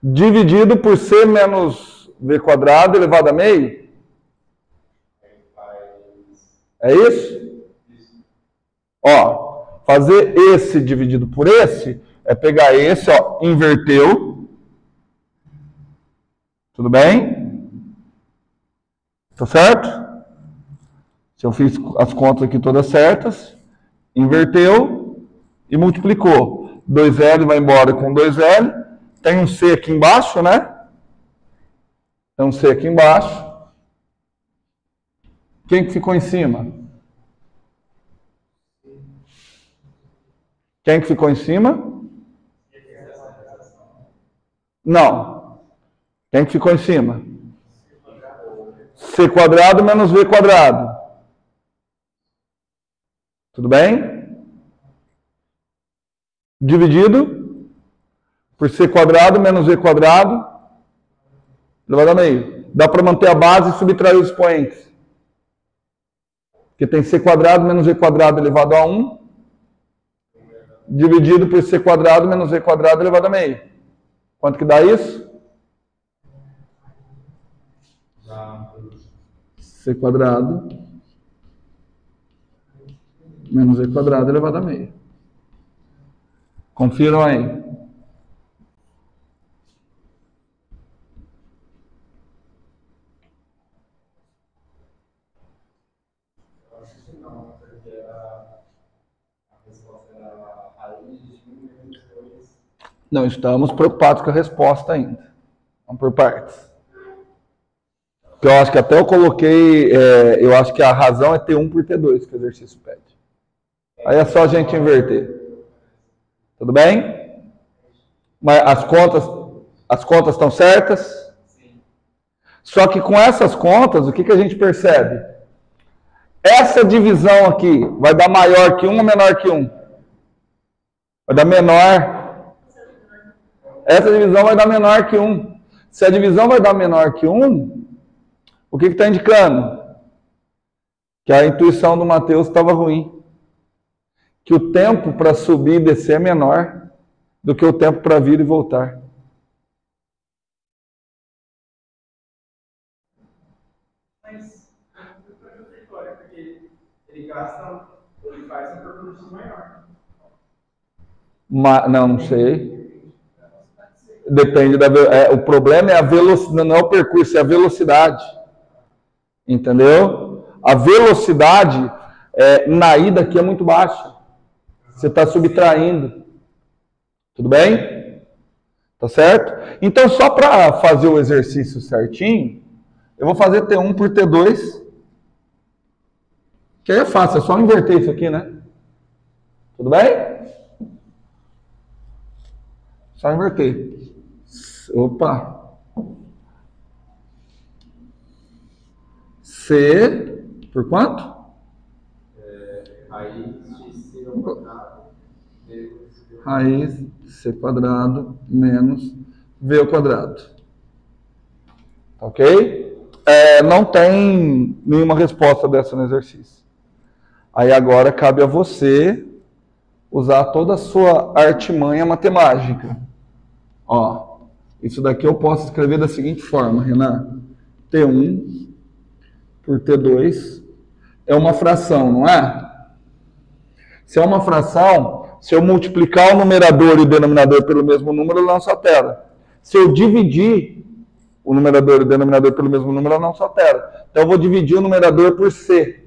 Dividido por C menos V quadrado elevado a meio. É isso? Ó, fazer esse dividido por esse é pegar esse, ó, inverteu. Tudo bem? Tá certo? Se eu fiz as contas aqui todas certas, inverteu e multiplicou. 2L vai embora com 2L. Tem um C aqui embaixo, né? Tem um C aqui embaixo. Quem que ficou em cima? Quem que ficou em cima? Não. Quem que ficou em cima? C quadrado menos V quadrado. Tudo bem? Dividido por C quadrado menos V quadrado elevado a meio. Dá para manter a base e subtrair os expoentes. Porque tem C quadrado menos V quadrado elevado a 1 dividido por C quadrado menos V quadrado elevado a meio. Quanto que dá isso? C quadrado menos V quadrado elevado a meio. Confiram aí. Não estamos preocupados com a resposta ainda. Vamos por partes. Eu acho que até eu coloquei, eu acho que a razão é T1 por T2 que o exercício pede. Aí é só a gente inverter. Tudo bem? Mas as contas estão certas? Sim. Só que com essas contas, o que a gente percebe? Essa divisão aqui vai dar maior que 1 ou menor que 1? Vai dar menor. Essa divisão vai dar menor que 1. Se a divisão vai dar menor que 1, o que está indicando? Que a intuição do Mateus estava ruim. Que o tempo para subir e descer é menor do que o tempo para vir e voltar. Mas é contraditório, porque ele faz um percurso maior. Não sei. Depende da o problema é a velocidade, não é o percurso, é a velocidade. Entendeu? A velocidade na ida aqui é muito baixa. Você está subtraindo. Tudo bem? Tá certo? Então, só para fazer o exercício certinho, eu vou fazer T1 por T2. Que aí é fácil, é só inverter isso aqui, né? Tudo bem? Só inverter. Opa! C por quanto? Raiz de C ao quadrado. Raiz de C quadrado menos V ao quadrado. Ok? Não tem nenhuma resposta dessa no exercício. Aí agora cabe a você usar toda a sua artimanha matemática. Ó, isso daqui eu posso escrever da seguinte forma, Renan. T1 por T2 é uma fração, não é? Se é uma fração, se eu multiplicar o numerador e o denominador pelo mesmo número, eu lanço a tela. Se eu dividir o numerador e o denominador pelo mesmo número, eu lanço a tela. Então eu vou dividir o numerador por C.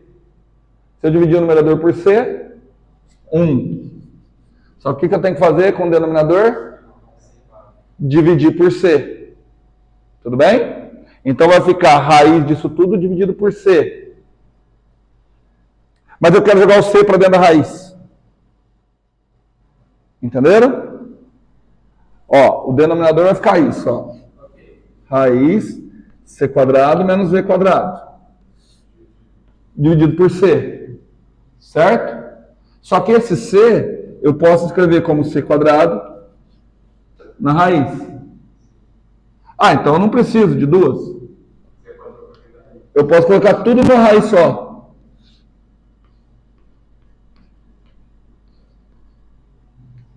Se eu dividir o numerador por C, 1. Só que o que eu tenho que fazer com o denominador? Dividir por C. Tudo bem? Então vai ficar raiz disso tudo dividido por C. Mas eu quero jogar o C para dentro da raiz. Entenderam? Ó, o denominador vai ficar isso, ó. Raiz C quadrado menos V quadrado. Dividido por C. Certo? Só que esse C eu posso escrever como C quadrado na raiz. Ah, então eu não preciso de duas. Eu posso colocar tudo na raiz só.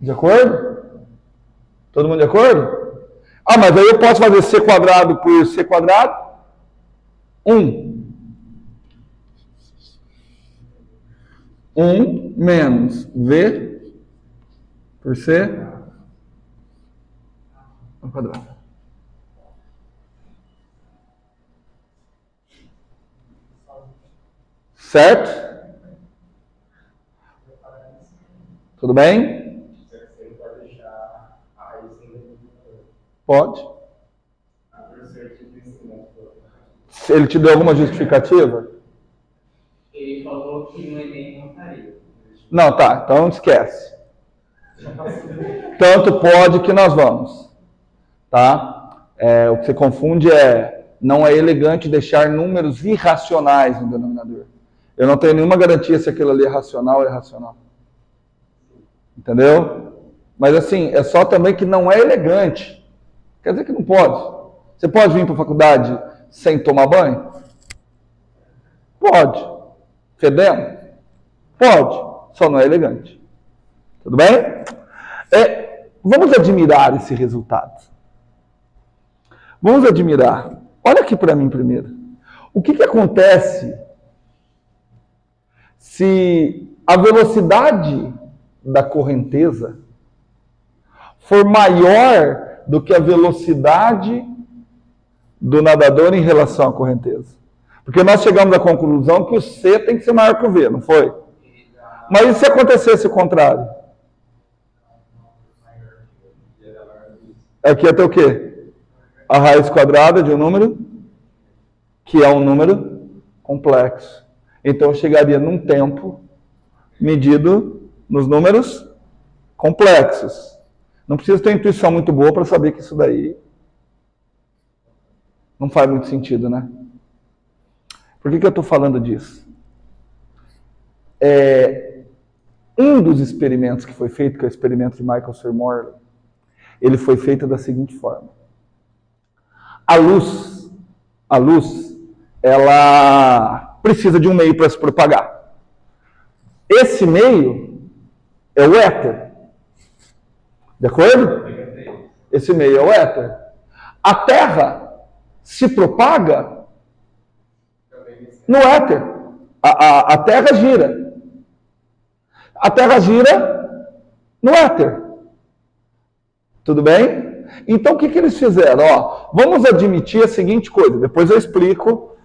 De acordo? Todo mundo de acordo? Ah, mas aí eu posso fazer C quadrado por C quadrado. 1. 1 menos V por C ao quadrado. Certo? Tudo bem? Você pode deixar a raiz no denominador. Pode. A professora te ensinou. Ele te deu alguma justificativa? Ele falou que no Enem não estaria. Não, tá. Então esquece. Tanto pode que nós vamos. Tá? O que você confunde não é elegante deixar números irracionais no denominador. Eu não tenho nenhuma garantia se aquilo ali é racional ou irracional. Entendeu? Mas assim, é só também que não é elegante. Quer dizer que não pode. Você pode vir para a faculdade sem tomar banho? Pode. Fedendo? Pode. Só não é elegante. Tudo bem? Vamos admirar esse resultado. Vamos admirar. Olha aqui para mim primeiro. O que acontece se a velocidade da correnteza for maior do que a velocidade do nadador em relação à correnteza? Porque nós chegamos à conclusão que o C tem que ser maior que o V, não foi? Mas e se acontecesse o contrário? Aqui ia ter o quê? A raiz quadrada de um número que é um número complexo. Então eu chegaria num tempo medido nos números complexos. Não precisa ter intuição muito boa para saber que isso daí não faz muito sentido, né? Por que eu estou falando disso? Um dos experimentos que foi feito, que é o experimento de Michael Seymour, ele foi feito da seguinte forma. A luz, ela precisa de um meio para se propagar. Esse meio é o éter. De acordo? Esse meio é o éter. A Terra se propaga no éter. A Terra gira. A Terra gira no éter. Tudo bem? Então o que eles fizeram? Vamos admitir a seguinte coisa, depois eu explico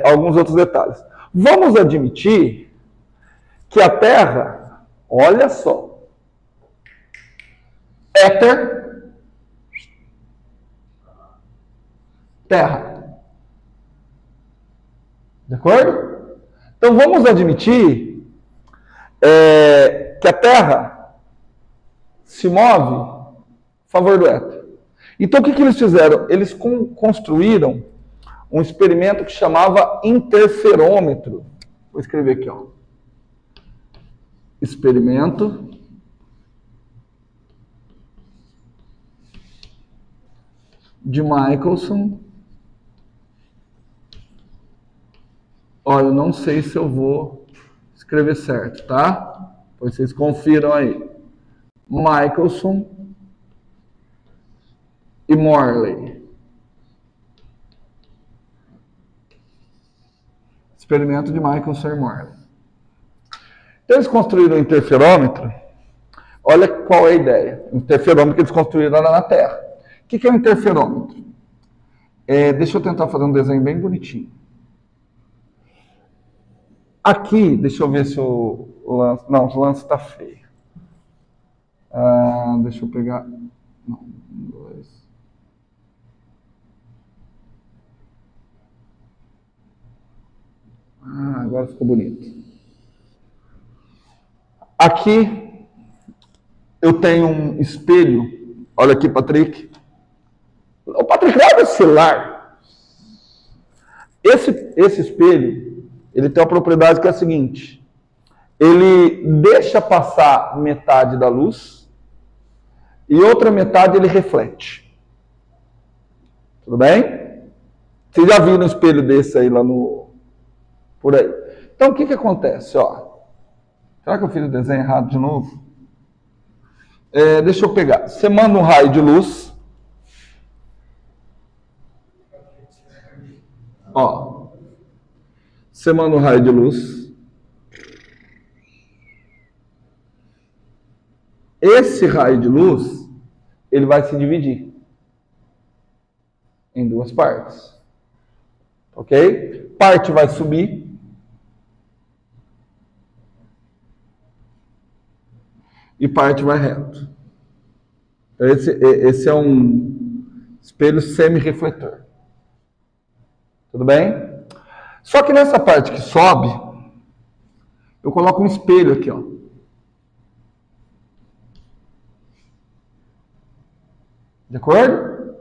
alguns outros detalhes. Vamos admitir que a Terra, olha só, éter, Terra. De acordo? Então vamos admitir que a Terra se move a favor do éter. Então o que eles fizeram? Eles construíram um experimento que chamava interferômetro. Vou escrever aqui, ó. Experimento de Michelson. Olha, eu não sei se eu vou escrever certo, tá? Depois vocês confiram aí. Michelson e Morley. Experimento de Michelson e Morley. Então, eles construíram um interferômetro. Olha qual é a ideia. O interferômetro que eles construíram lá na Terra. O que é um interferômetro? Deixa eu tentar fazer um desenho bem bonitinho. Aqui, deixa eu ver se o lance... Não, o lance está feio. Deixa eu pegar... Não, 2... agora ficou bonito. Aqui eu tenho um espelho. Olha aqui, Patrick. O Patrick, leva esse celular. Esse espelho, ele tem uma propriedade que é a seguinte. Ele deixa passar metade da luz e outra metade ele reflete. Tudo bem? Vocês já viram um espelho desse aí lá por aí. Então, o que acontece? Ó, será que eu fiz o desenho errado de novo? Deixa eu pegar. Você manda um raio de luz. Ó, você manda um raio de luz. Esse raio de luz, ele vai se dividir em duas partes. Ok? Parte vai subir. E parte vai reto. Esse é um espelho semi-refletor. Tudo bem? Só que nessa parte que sobe, eu coloco um espelho aqui, ó. De acordo?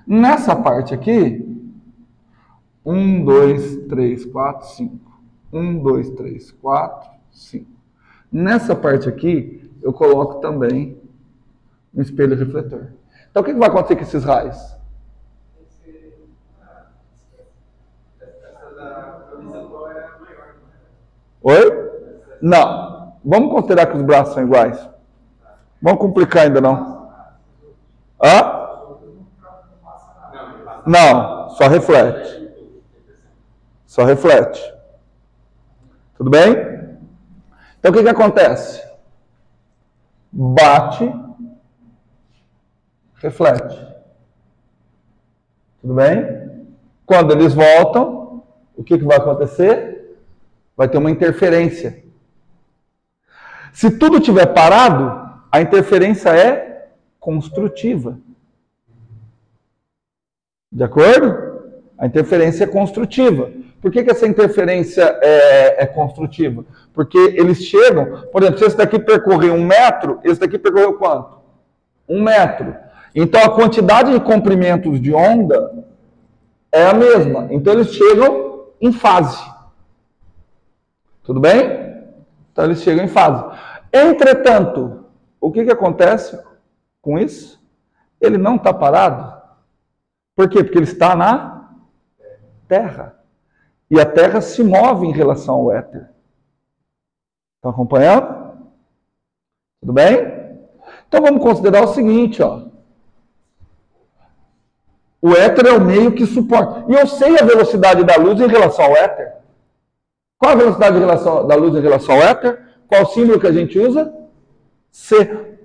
Nessa parte aqui, 1, 2, 3, 4, 5. 1, 2, 3, 4, 5. Nessa parte aqui, eu coloco também um espelho refletor. Então, o que vai acontecer com esses raios? Oi? Não. Vamos considerar que os braços são iguais. Vamos complicar ainda não. Hã? Não, só reflete. Só reflete. Tudo bem? Então, o que acontece? Bate, reflete. Tudo bem? Quando eles voltam, o que vai acontecer? Vai ter uma interferência. Se tudo estiver parado, a interferência é construtiva. De acordo? A interferência é construtiva. Por que essa interferência é construtiva? Porque eles chegam, por exemplo, se esse daqui percorreu 1 metro, esse daqui percorreu quanto? 1 metro. Então a quantidade de comprimentos de onda é a mesma. Então eles chegam em fase. Tudo bem? Então eles chegam em fase. Entretanto, o que acontece com isso? Ele não está parado. Por quê? Porque ele está na Terra. E a Terra se move em relação ao éter. Estão acompanhando? Tudo bem? Então vamos considerar o seguinte, ó. O éter é o meio que suporta. E eu sei a velocidade da luz em relação ao éter. Qual a velocidade da luz em relação ao éter? Qual o símbolo que a gente usa? C.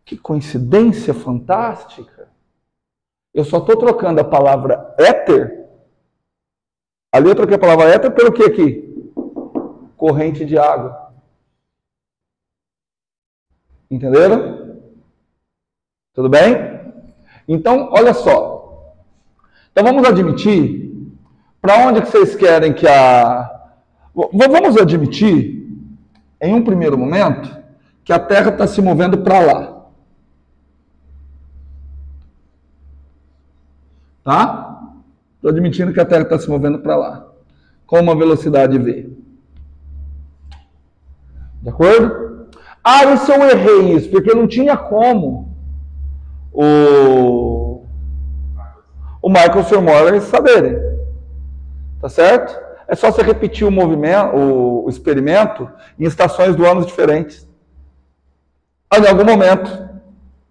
Que coincidência fantástica. Eu só estou trocando a palavra éter Ali eu troquei a palavra hétero pelo que aqui? Corrente de água. Entenderam? Tudo bem? Então, olha só. Então vamos admitir, para onde que vocês querem que a... Vamos admitir, em um primeiro momento, que a Terra está se movendo para lá. Tá? Estou admitindo que a Terra está se movendo para lá. Com uma velocidade v. De acordo? Ah, e se eu errei isso? Porque não tinha como o Michael e o Sr. Morley saberem. Tá certo? É só você repetir o movimento, o experimento em estações do ano diferentes. Em algum momento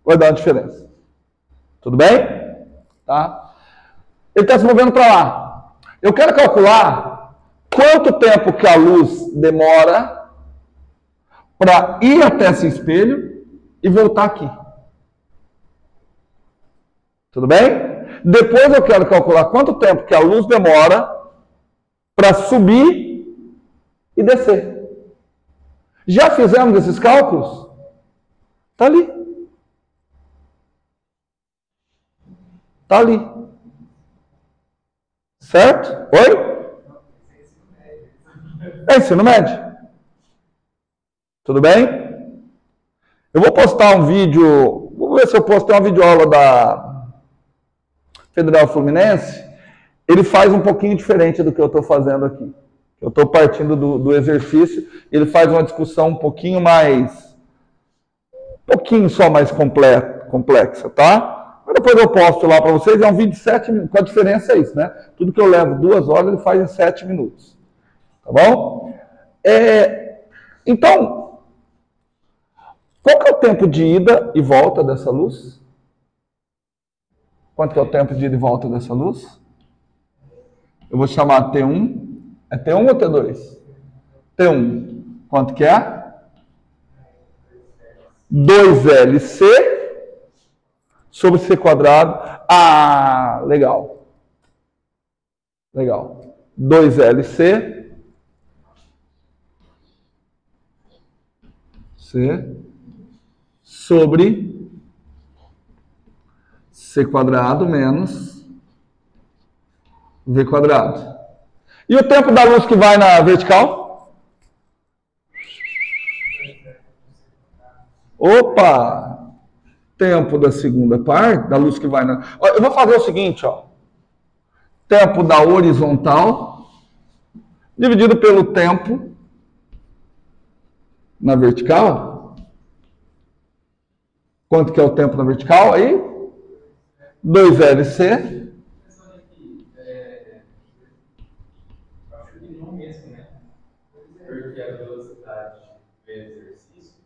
vai dar uma diferença. Tudo bem? Tá? Ele está se movendo para lá. Eu quero calcular quanto tempo que a luz demora para ir até esse espelho e voltar aqui. Tudo bem? Depois eu quero calcular quanto tempo que a luz demora para subir e descer. Já fizemos esses cálculos? Está ali. Está ali. Certo? Oi? É ensino médio. Tudo bem? Eu vou postar um vídeo, vou ver se eu postei uma videoaula da Federal Fluminense. Ele faz um pouquinho diferente do que eu estou fazendo aqui. Eu estou partindo do exercício, ele faz uma discussão um pouquinho mais, só mais complexa, tá? Mas depois eu posto lá para vocês, é um vídeo de 7 minutos, com a diferença é isso, né? Tudo que eu levo 2 horas, ele faz em 7 minutos. Tá bom? Então, qual que é o tempo de ida e volta dessa luz? Quanto que é o tempo de ida e volta dessa luz? Eu vou chamar T1. É T1 ou T2? T1. Quanto que é? 2LC sobre C quadrado. Ah, legal. Legal. 2LC C sobre C quadrado menos V quadrado. E o tempo da luz que vai na vertical? Opa! Tempo da segunda parte, da luz que vai na... Eu vou fazer o seguinte, ó. Tempo da horizontal dividido pelo tempo na vertical. Quanto que é o tempo na vertical? Aí, 2LC. Porque a velocidade do exercício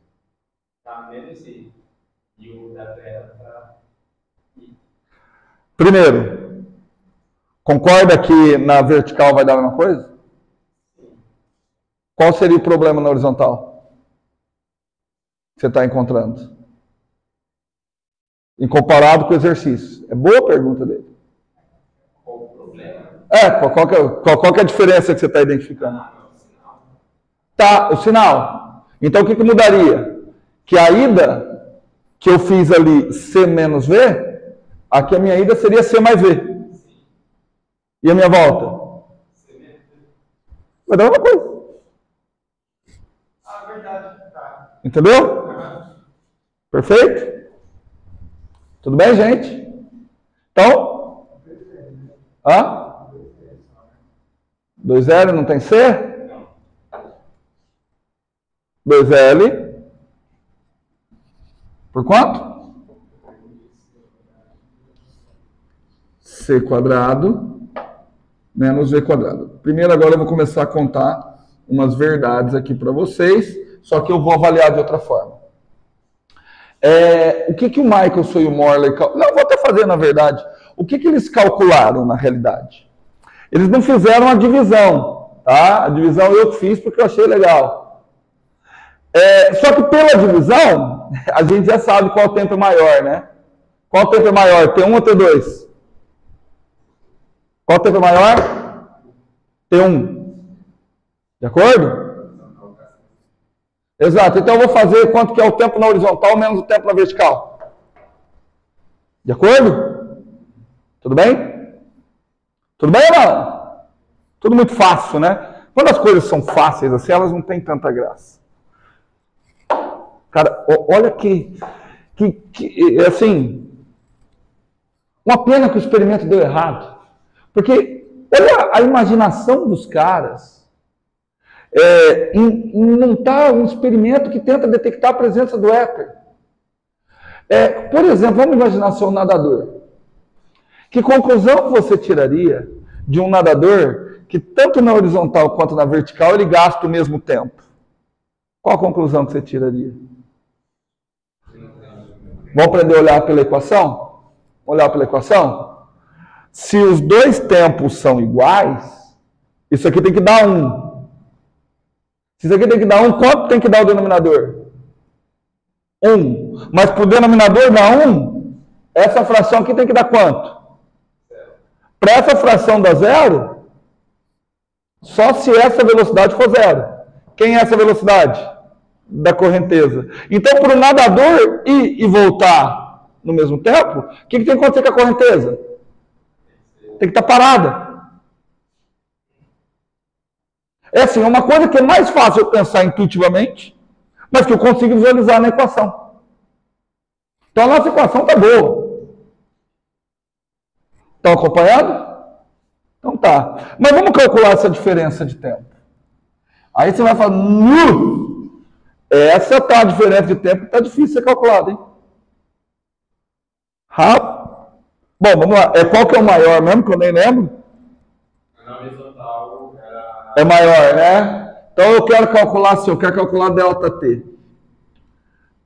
está menos I. E o da Terra está I. Primeiro, concorda que na vertical vai dar a mesma coisa? Sim. Qual seria o problema na horizontal que você está encontrando? Em comparado com o exercício. É boa a pergunta dele. Qual o problema? Qual que é a diferença que você está identificando? Tá, o sinal. Então o que mudaria? Que a ida que eu fiz ali C menos V, aqui a minha ida seria C mais V. E a minha volta? C menos V. Vai dar uma coisa. Ah, verdade. Tá. Entendeu? Perfeito? Tudo bem, gente? Então? 2L não tem C? 2L por quanto? C quadrado menos V quadrado. Primeiro agora eu vou começar a contar umas verdades aqui para vocês, só que eu vou avaliar de outra forma. O que o Michelson e o Morley... Não, vou até fazer na verdade. O que eles calcularam na realidade? Eles não fizeram a divisão, tá? A divisão eu fiz porque eu achei legal. Só que pela divisão, a gente já sabe qual tempo é maior, né? Qual tempo é maior, T1 ou T2? Qual tempo é maior? T1. De acordo? Exato. Então eu vou fazer quanto que é o tempo na horizontal menos o tempo na vertical. De acordo? Tudo bem? Tudo bem ou não? Tudo muito fácil, né? Quando as coisas são fáceis assim, elas não têm tanta graça. Cara, olha que assim, uma pena que o experimento deu errado. Porque olha a imaginação dos caras em montar um experimento que tenta detectar a presença do éter. Por exemplo, vamos imaginar ser um nadador. Que conclusão que você tiraria de um nadador que tanto na horizontal quanto na vertical ele gasta o mesmo tempo? Qual a conclusão que você tiraria? Vamos aprender a olhar pela equação? Olhar pela equação? Se os dois tempos são iguais, isso aqui tem que dar 1. Se isso aqui tem que dar 1, quanto tem que dar o denominador? 1. Mas para o denominador dar 1, essa fração aqui tem que dar quanto? Para essa fração dar 0, só se essa velocidade for 0. Quem é essa velocidade? Da correnteza. Então, para o nadador ir e voltar no mesmo tempo, o que tem que acontecer com a correnteza? Tem que estar parada. É assim, é uma coisa que é mais fácil eu pensar intuitivamente, mas que eu consigo visualizar na equação. Então, a nossa equação está boa. Estão acompanhando? Então tá. Mas vamos calcular essa diferença de tempo. Aí você vai falar, essa tá a diferença de tempo, tá difícil ser calculada, hein? Bom, vamos lá. Qual que é o maior mesmo, que eu nem lembro? Na horizontal era... É maior, né? Então eu quero calcular assim, eu quero calcular ΔT.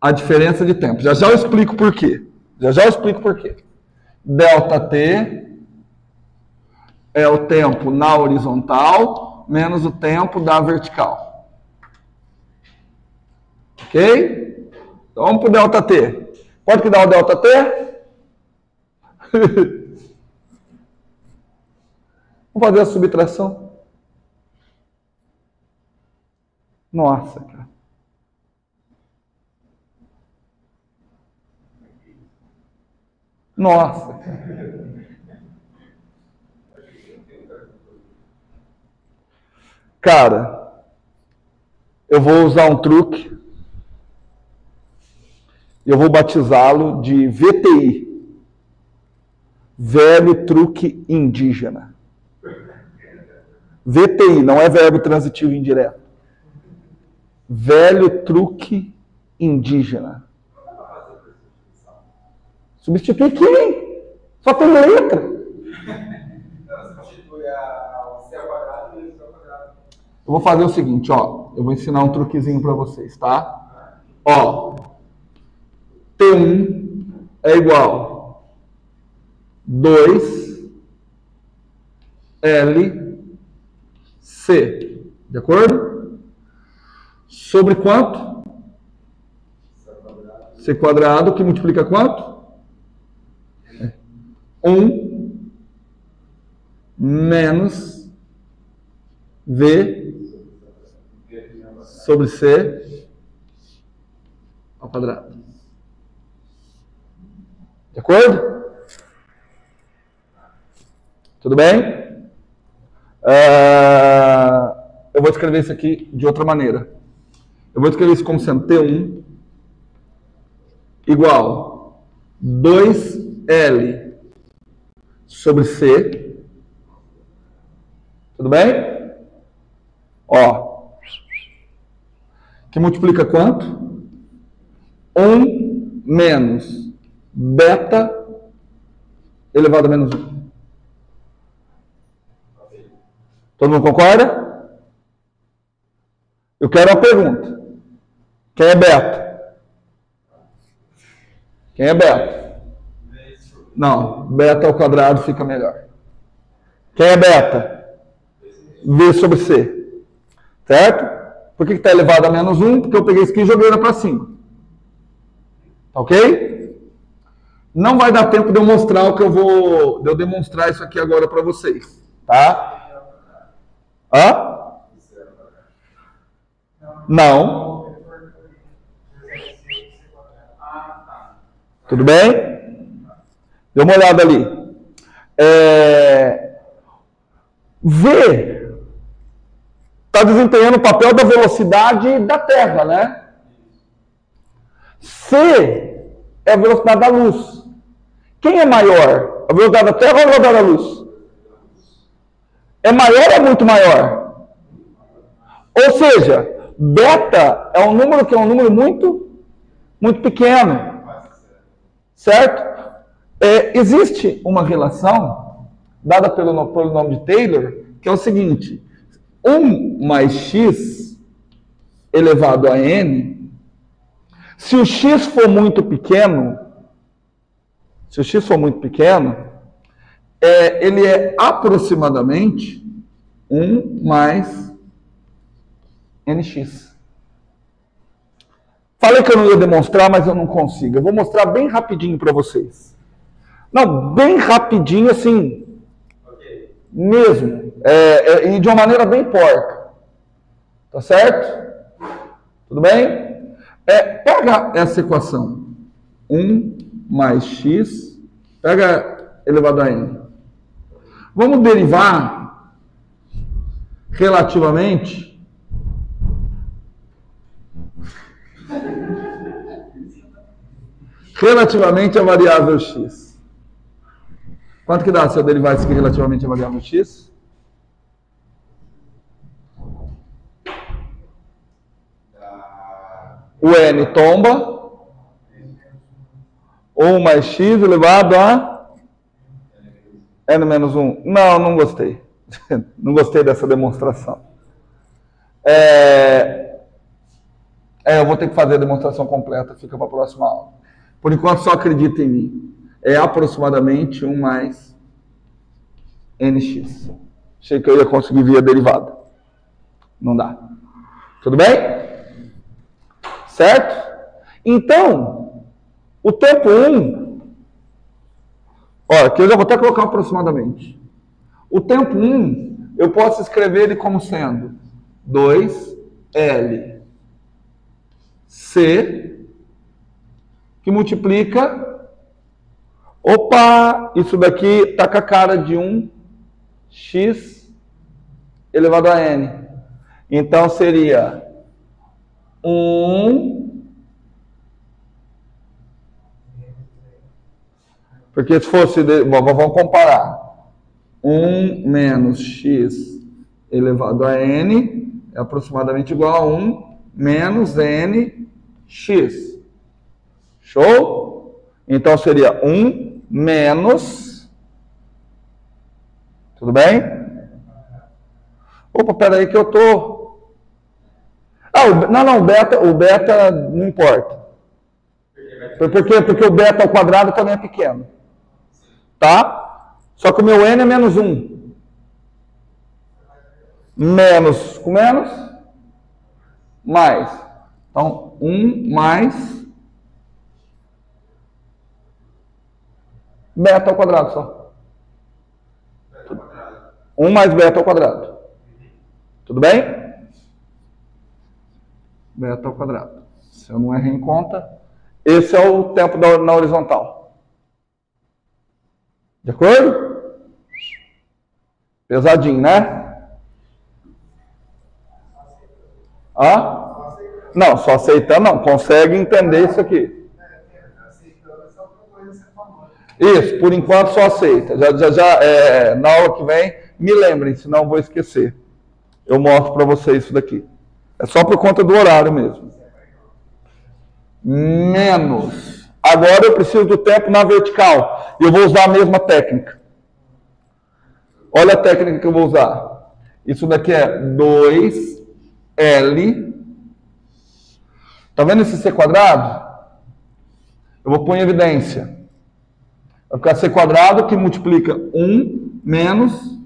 A diferença de tempo. Já eu explico por quê. Já eu explico por quê. ΔT é o tempo na horizontal menos o tempo da vertical. Ok? Então vamos para o ΔT. Pode que dar o ΔT? Vamos fazer a subtração. Nossa, cara. Nossa, cara. Cara, eu vou usar um truque. Eu vou batizá-lo de VTI. Velho truque indígena. VTI, não é verbo transitivo indireto. Velho truque indígena. Substitui quem? Só tem letra. Substitui o C ao quadrado e o C ao quadrado. Eu vou fazer o seguinte, ó. Eu vou ensinar um truquezinho para vocês, tá? Ó. T1 é igual 2 LC. De acordo? Sobre quanto? C quadrado, que multiplica quanto? 1 menos V sobre C ao quadrado. De acordo? Tudo bem? Eu vou escrever isso aqui de outra maneira. Eu vou escrever isso como sendo T1 igual 2L sobre C. Tudo bem? Ó. Que multiplica quanto? 1 menos beta elevado a menos 1. Todo mundo concorda? Eu quero uma pergunta. Quem é beta? Quem é beta? Não, beta ao quadrado fica melhor. Quem é beta? V sobre C. Certo? Por que está elevado a menos 1? Porque eu peguei isso aqui e joguei para cima. Ok? Não vai dar tempo de eu mostrar o que eu vou... de eu demonstrar isso aqui agora para vocês. Tá? Hã? Não. Tudo bem? Dê uma olhada ali. V está desempenhando o papel da velocidade da Terra, né? C é a velocidade da luz. Quem é maior? A velocidade da Terra ou a velocidade da luz? É maior ou é muito maior? Ou seja, beta é um número que é um número muito pequeno. Certo? Existe uma relação dada pelo nome de Taylor, que é o seguinte: 1 mais x elevado a n, se o x for muito pequeno, ele é aproximadamente 1 mais nx. Falei que eu não ia demonstrar, mas eu não consigo. Eu vou mostrar bem rapidinho para vocês. Não, bem rapidinho assim, mesmo. E de uma maneira bem porca. Tá certo? Tudo bem? Pega essa equação. 1 mais x, pega elevado a n. Vamos derivar relativamente a variável x. Quanto que dá se eu derivar isso aqui relativamente a variável x? O n tomba. 1 mais x elevado a n menos 1. Não gostei. Não gostei dessa demonstração. Eu vou ter que fazer a demonstração completa, fica para a próxima aula. Por enquanto, só acredita em mim. É aproximadamente 1 mais nx. Achei que eu ia conseguir via derivada. Não dá. Tudo bem? Certo? Então, o tempo 1... Olha, aqui eu já vou até colocar aproximadamente. O tempo 1, eu posso escrever ele como sendo 2L C, que multiplica... Opa! Isso daqui está com a cara de 1x elevado a n. Então, seria 1... Porque se fosse... Vamos comparar. 1 menos x elevado a n é aproximadamente igual a 1 menos nx. Show? Então, seria 1 menos... Tudo bem? Opa, peraí que eu tô... o beta não importa. Por quê? Porque o beta ao quadrado também é pequeno. Tá? Só que o meu n é menos 1. Menos com menos, mais. Então, 1 mais beta ao quadrado só. 1 mais beta ao quadrado. Tudo bem? Beta ao quadrado. Se eu não errei em conta, esse é o tempo na horizontal. De acordo? Pesadinho, né? Não, só aceitando não. Consegue entender isso aqui. Isso, por enquanto só aceita. Na aula que vem, me lembrem, senão eu vou esquecer. Eu mostro para vocês isso daqui. É só por conta do horário mesmo. Menos. Agora eu preciso do tempo na vertical. E eu vou usar a mesma técnica. Olha a técnica que eu vou usar. Isso daqui é 2L. Tá vendo esse C quadrado? Eu vou pôr em evidência. Vai ficar C quadrado que multiplica 1 menos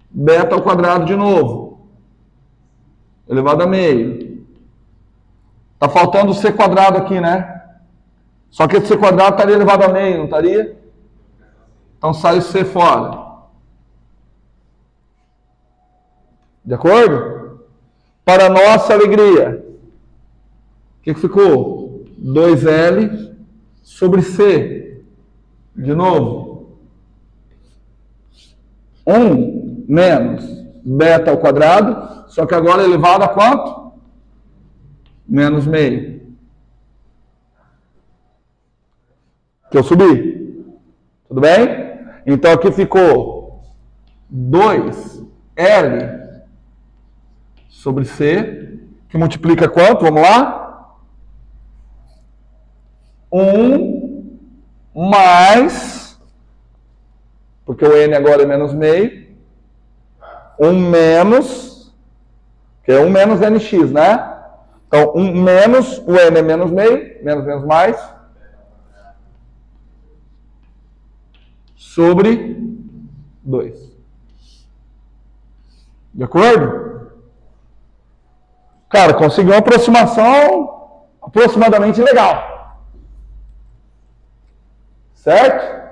beta ao quadrado de novo. Elevado a meio. Tá faltando o C quadrado aqui, né? Só que esse C quadrado estaria elevado a meio, não estaria? Então sai o C fora. De acordo? Para nossa alegria, o que ficou? 2L sobre C. De novo. 1 menos beta ao quadrado, só que agora elevado a quanto? Menos meio. Que eu subi. Tudo bem? Então aqui ficou 2L sobre C, que multiplica quanto? Vamos lá? 1 mais, porque o N agora é menos meio, 1 menos, que é 1 menos NX, né? Então, 1 menos, o N é menos meio, menos mais, sobre 2. De acordo? Cara, conseguiu uma aproximação aproximadamente legal. Certo?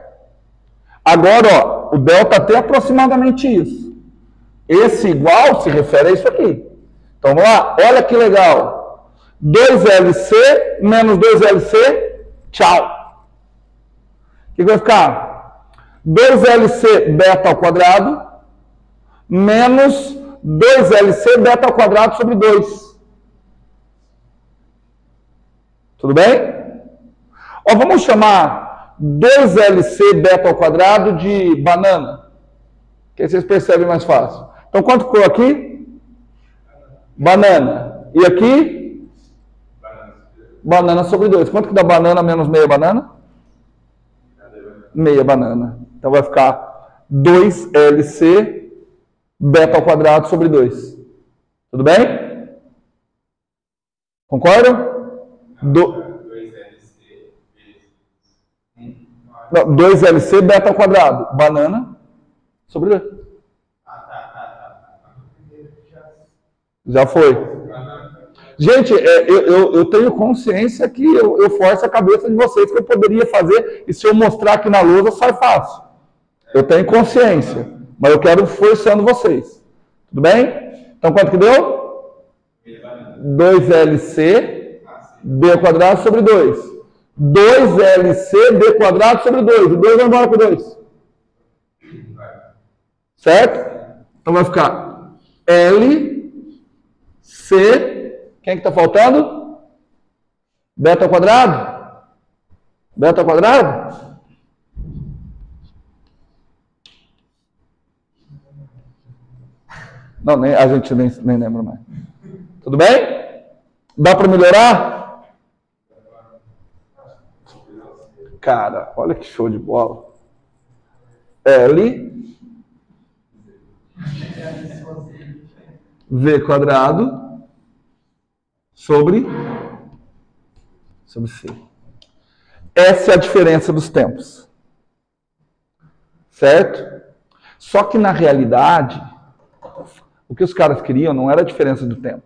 Agora, ó, o ΔT é aproximadamente isso. Esse igual se refere a isso aqui. Então, vamos lá. Olha que legal. 2LC menos 2LC, tchau. O que vai ficar? 2LC beta ao quadrado menos 2LC beta ao quadrado sobre 2. Tudo bem? Ó, vamos chamar 2LC beta ao quadrado de banana. Que aí vocês percebem mais fácil. Então, quanto ficou aqui? Banana. E aqui? Banana sobre 2. Quanto que dá banana menos meia banana? Meia banana. Então, vai ficar 2LC beta ao quadrado sobre 2. Tudo bem? Concordam? 2LC beta ao quadrado. Banana sobre 2. Já foi. Gente, eu tenho consciência que eu forço a cabeça de vocês que eu poderia fazer, e se eu mostrar aqui na lousa, sai fácil. Eu tenho consciência, mas eu quero forçando vocês. Tudo bem? Então, quanto que deu? 2LC B ao quadrado sobre 2. 2LC B quadrado sobre 2. O 2 vai embora com 2. Certo? Então vai ficar LC. Quem é que está faltando? Beta ao quadrado? Beta ao quadrado? Não, nem, a gente nem lembra mais. Tudo bem? Dá para melhorar? Cara, olha que show de bola. L V quadrado sobre C. Essa é a diferença dos tempos. Certo? Só que na realidade, o que os caras queriam não era a diferença do tempo.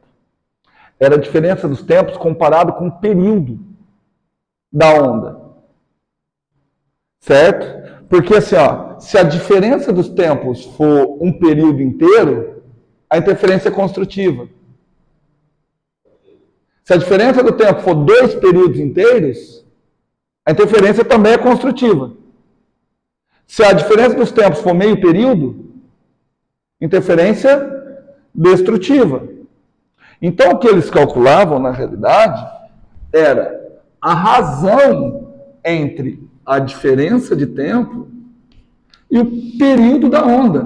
Era a diferença dos tempos comparado com o período da onda. Certo? Porque assim, ó, se a diferença dos tempos for um período inteiro, a interferência é construtiva. Se a diferença do tempo for 2 períodos inteiros, a interferência também é construtiva. Se a diferença dos tempos for meio período, interferência destrutiva. Então, o que eles calculavam, na realidade, era a razão entre a diferença de tempo e o período da onda.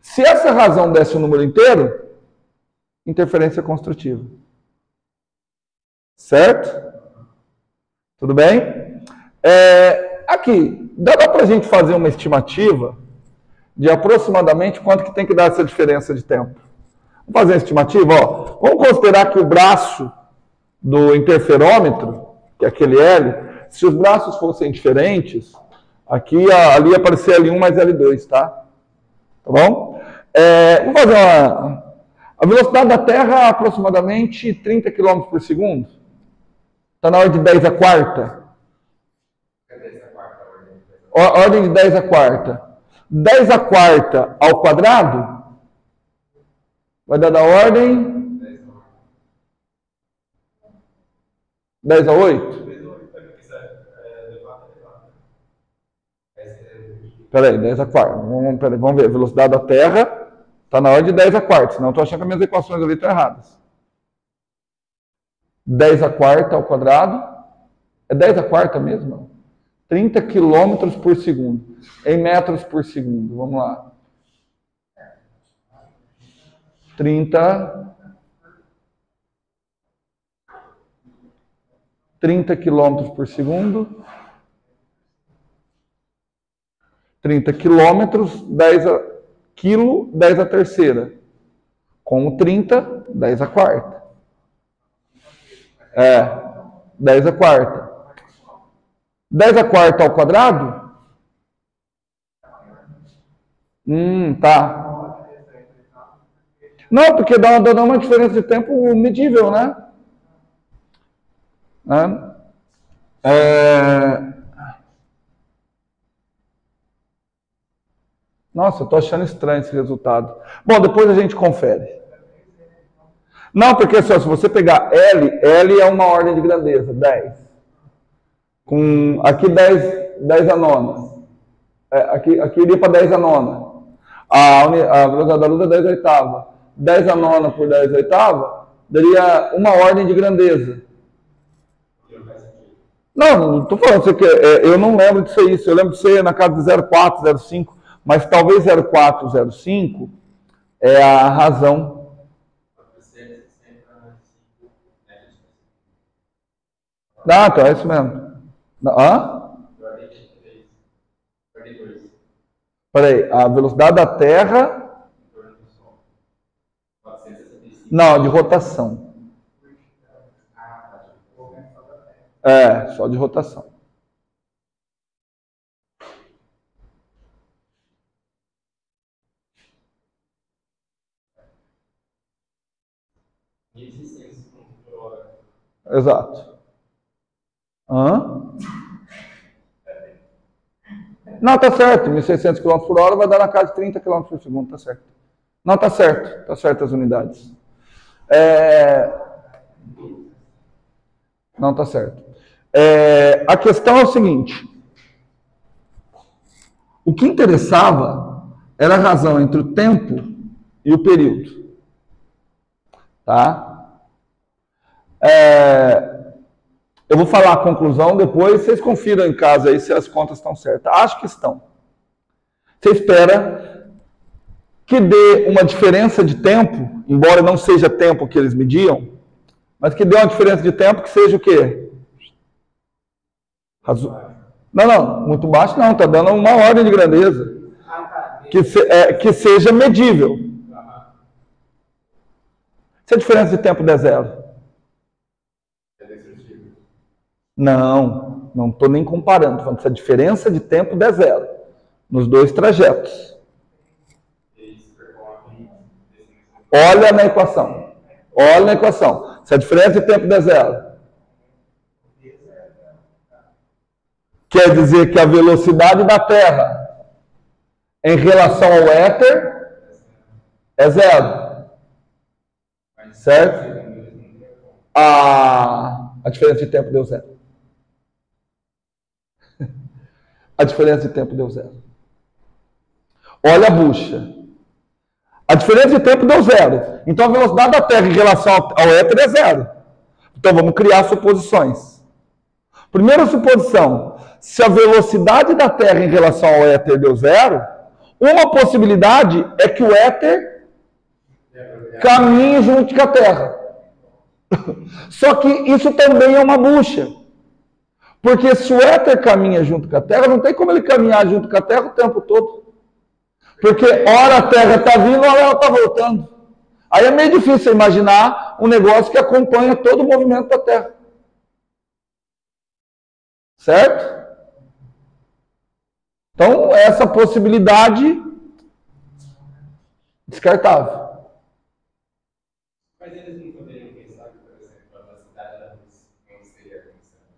Se essa razão desse o número inteiro, interferência construtiva. Certo? Tudo bem? Aqui, dá para a gente fazer uma estimativa de aproximadamente quanto que tem que dar essa diferença de tempo. Vamos fazer uma estimativa? Ó. Vamos considerar que o braço do interferômetro, que é aquele L, se os braços fossem diferentes, aqui, ali ia aparecer L1 mais L2, tá? Tá bom? Vamos fazer a velocidade da Terra é aproximadamente 30 km por segundo. Está na ordem de 10 a quarta. Ordem de 10 a quarta. 10 a quarta ao quadrado Vai dar da ordem 10 a 8? Peraí, 10 a quarta. Vamos ver. A velocidade da Terra está na ordem de 10 a quarta. Senão eu estou achando que as minhas equações ali estão erradas. 10 a quarta ao quadrado. É 10 a quarta mesmo? 30 quilômetros por segundo. Em metros por segundo. Vamos lá. 30 quilômetros por segundo. 30 quilômetros, 10 a quilo, 10 a terceira. Com o 30, 10 a quarta. 10 a quarta. 10 a quarta ao quadrado? Tá. Não, porque dá uma diferença de tempo medível, né? Nossa, eu estou achando estranho esse resultado. Bom, depois a gente confere. Não, porque só, se você pegar L é uma ordem de grandeza, 10. Aqui 10 a nona. Aqui iria para 10 a nona. A velocidade da luz é 10 a oitava. 10 a nona por 10 a oitava daria uma ordem de grandeza. Não estou falando isso aqui. Eu não lembro de ser isso. Eu lembro de ser na casa de 0,4, 0,5. Mas talvez 0,4, 0,5 é a razão. Então é isso mesmo. Peraí, a velocidade da Terra... Não, de rotação. Só de rotação. Exato. Não, tá certo. 1.600 km por hora vai dar na casa de 30 km por segundo, tá certo. Não, tá certo. Tá certo as unidades. Não, tá certo. A questão é o seguinte. O que interessava era a razão entre o tempo e o período. Tá? Eu vou falar a conclusão depois, vocês confiram em casa aí se as contas estão certas. Acho que estão. Você espera que dê uma diferença de tempo, embora não seja tempo que eles mediam, mas que dê uma diferença de tempo que seja o quê? Não, muito baixo não, está dando uma ordem de grandeza. Que seja medível. Se a diferença de tempo der zero. Não estou nem comparando. Estou falando se a diferença de tempo der zero. Nos dois trajetos. Olha na equação. Se a diferença de tempo der zero. Quer dizer que a velocidade da Terra em relação ao éter é zero. Certo? A diferença de tempo deu zero. A diferença de tempo deu zero. Olha a bucha. A diferença de tempo deu zero. Então a velocidade da Terra em relação ao éter é zero. Então vamos criar suposições. Primeira suposição. Se a velocidade da Terra em relação ao éter deu zero, uma possibilidade é que o éter caminhe junto com a Terra. Só que isso também é uma bucha. Porque se o éter caminha junto com a Terra, não tem como ele caminhar junto com a Terra o tempo todo. Porque ora a Terra está vindo, ora ela está voltando. Aí é meio difícil imaginar um negócio que acompanha todo o movimento da Terra. Certo? Então, essa possibilidade descartável. Mas eles não poderiam pensar que, por exemplo, a velocidade da luz não seria constante.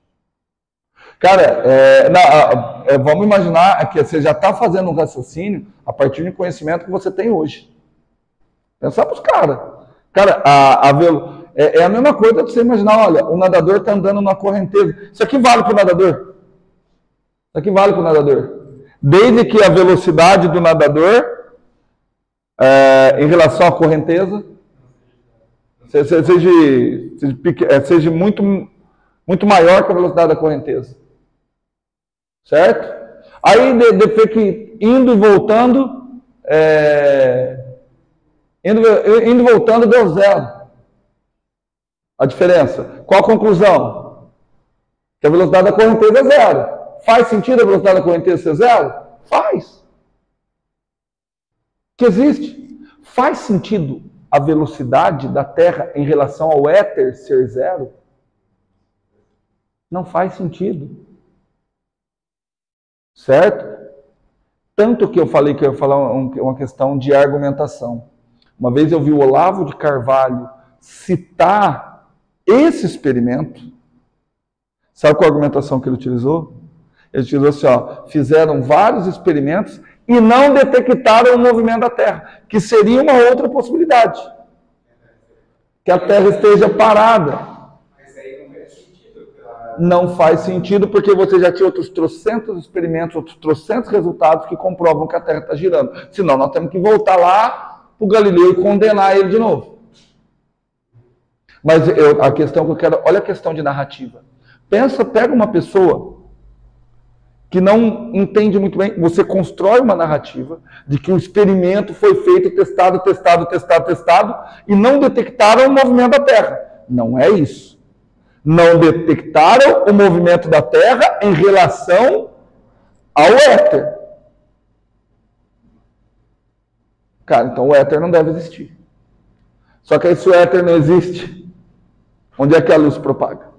Cara, vamos imaginar que você já está fazendo um raciocínio a partir do conhecimento que você tem hoje. Pensar para os caras. Cara, é a mesma coisa de você imaginar, olha, o nadador está andando numa correnteza. Isso aqui vale para o nadador. Isso aqui vale para o nadador. Desde que a velocidade do nadador, em relação à correnteza, seja muito maior que a velocidade da correnteza. Certo? Aí, depois que indo e voltando, indo e voltando deu zero. A diferença. Qual a conclusão? Que a velocidade da correnteza é zero. Faz sentido a velocidade da correnteza ser zero? Faz. Que existe. Faz sentido a velocidade da Terra em relação ao éter ser zero? Não faz sentido. Certo? Tanto que eu falei que eu ia falar uma questão de argumentação. Uma vez eu vi o Olavo de Carvalho citar esse experimento. Sabe qual a argumentação que ele utilizou? Ele utilizou assim, ó, fizeram vários experimentos e não detectaram o movimento da Terra, que seria uma outra possibilidade. Que a Terra esteja parada. Mas aí não faz sentido. Não faz sentido porque você já tinha outros trocentos experimentos, outros trocentos resultados que comprovam que a Terra está girando. Senão nós temos que voltar lá para o Galileu e condenar ele de novo. Mas a questão que eu quero... Olha a questão de narrativa. Pega uma pessoa que não entende muito bem. Você constrói uma narrativa de que o experimento foi feito, testado, e não detectaram o movimento da Terra. Não é isso. Não detectaram o movimento da Terra em relação ao éter. Cara, então o éter não deve existir. Só que aí se o éter não existe, onde é que a luz propaga?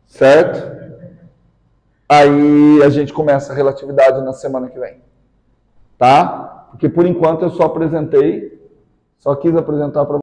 Certo? Aí a gente começa a relatividade na semana que vem. Tá? Porque por enquanto eu só quis apresentar para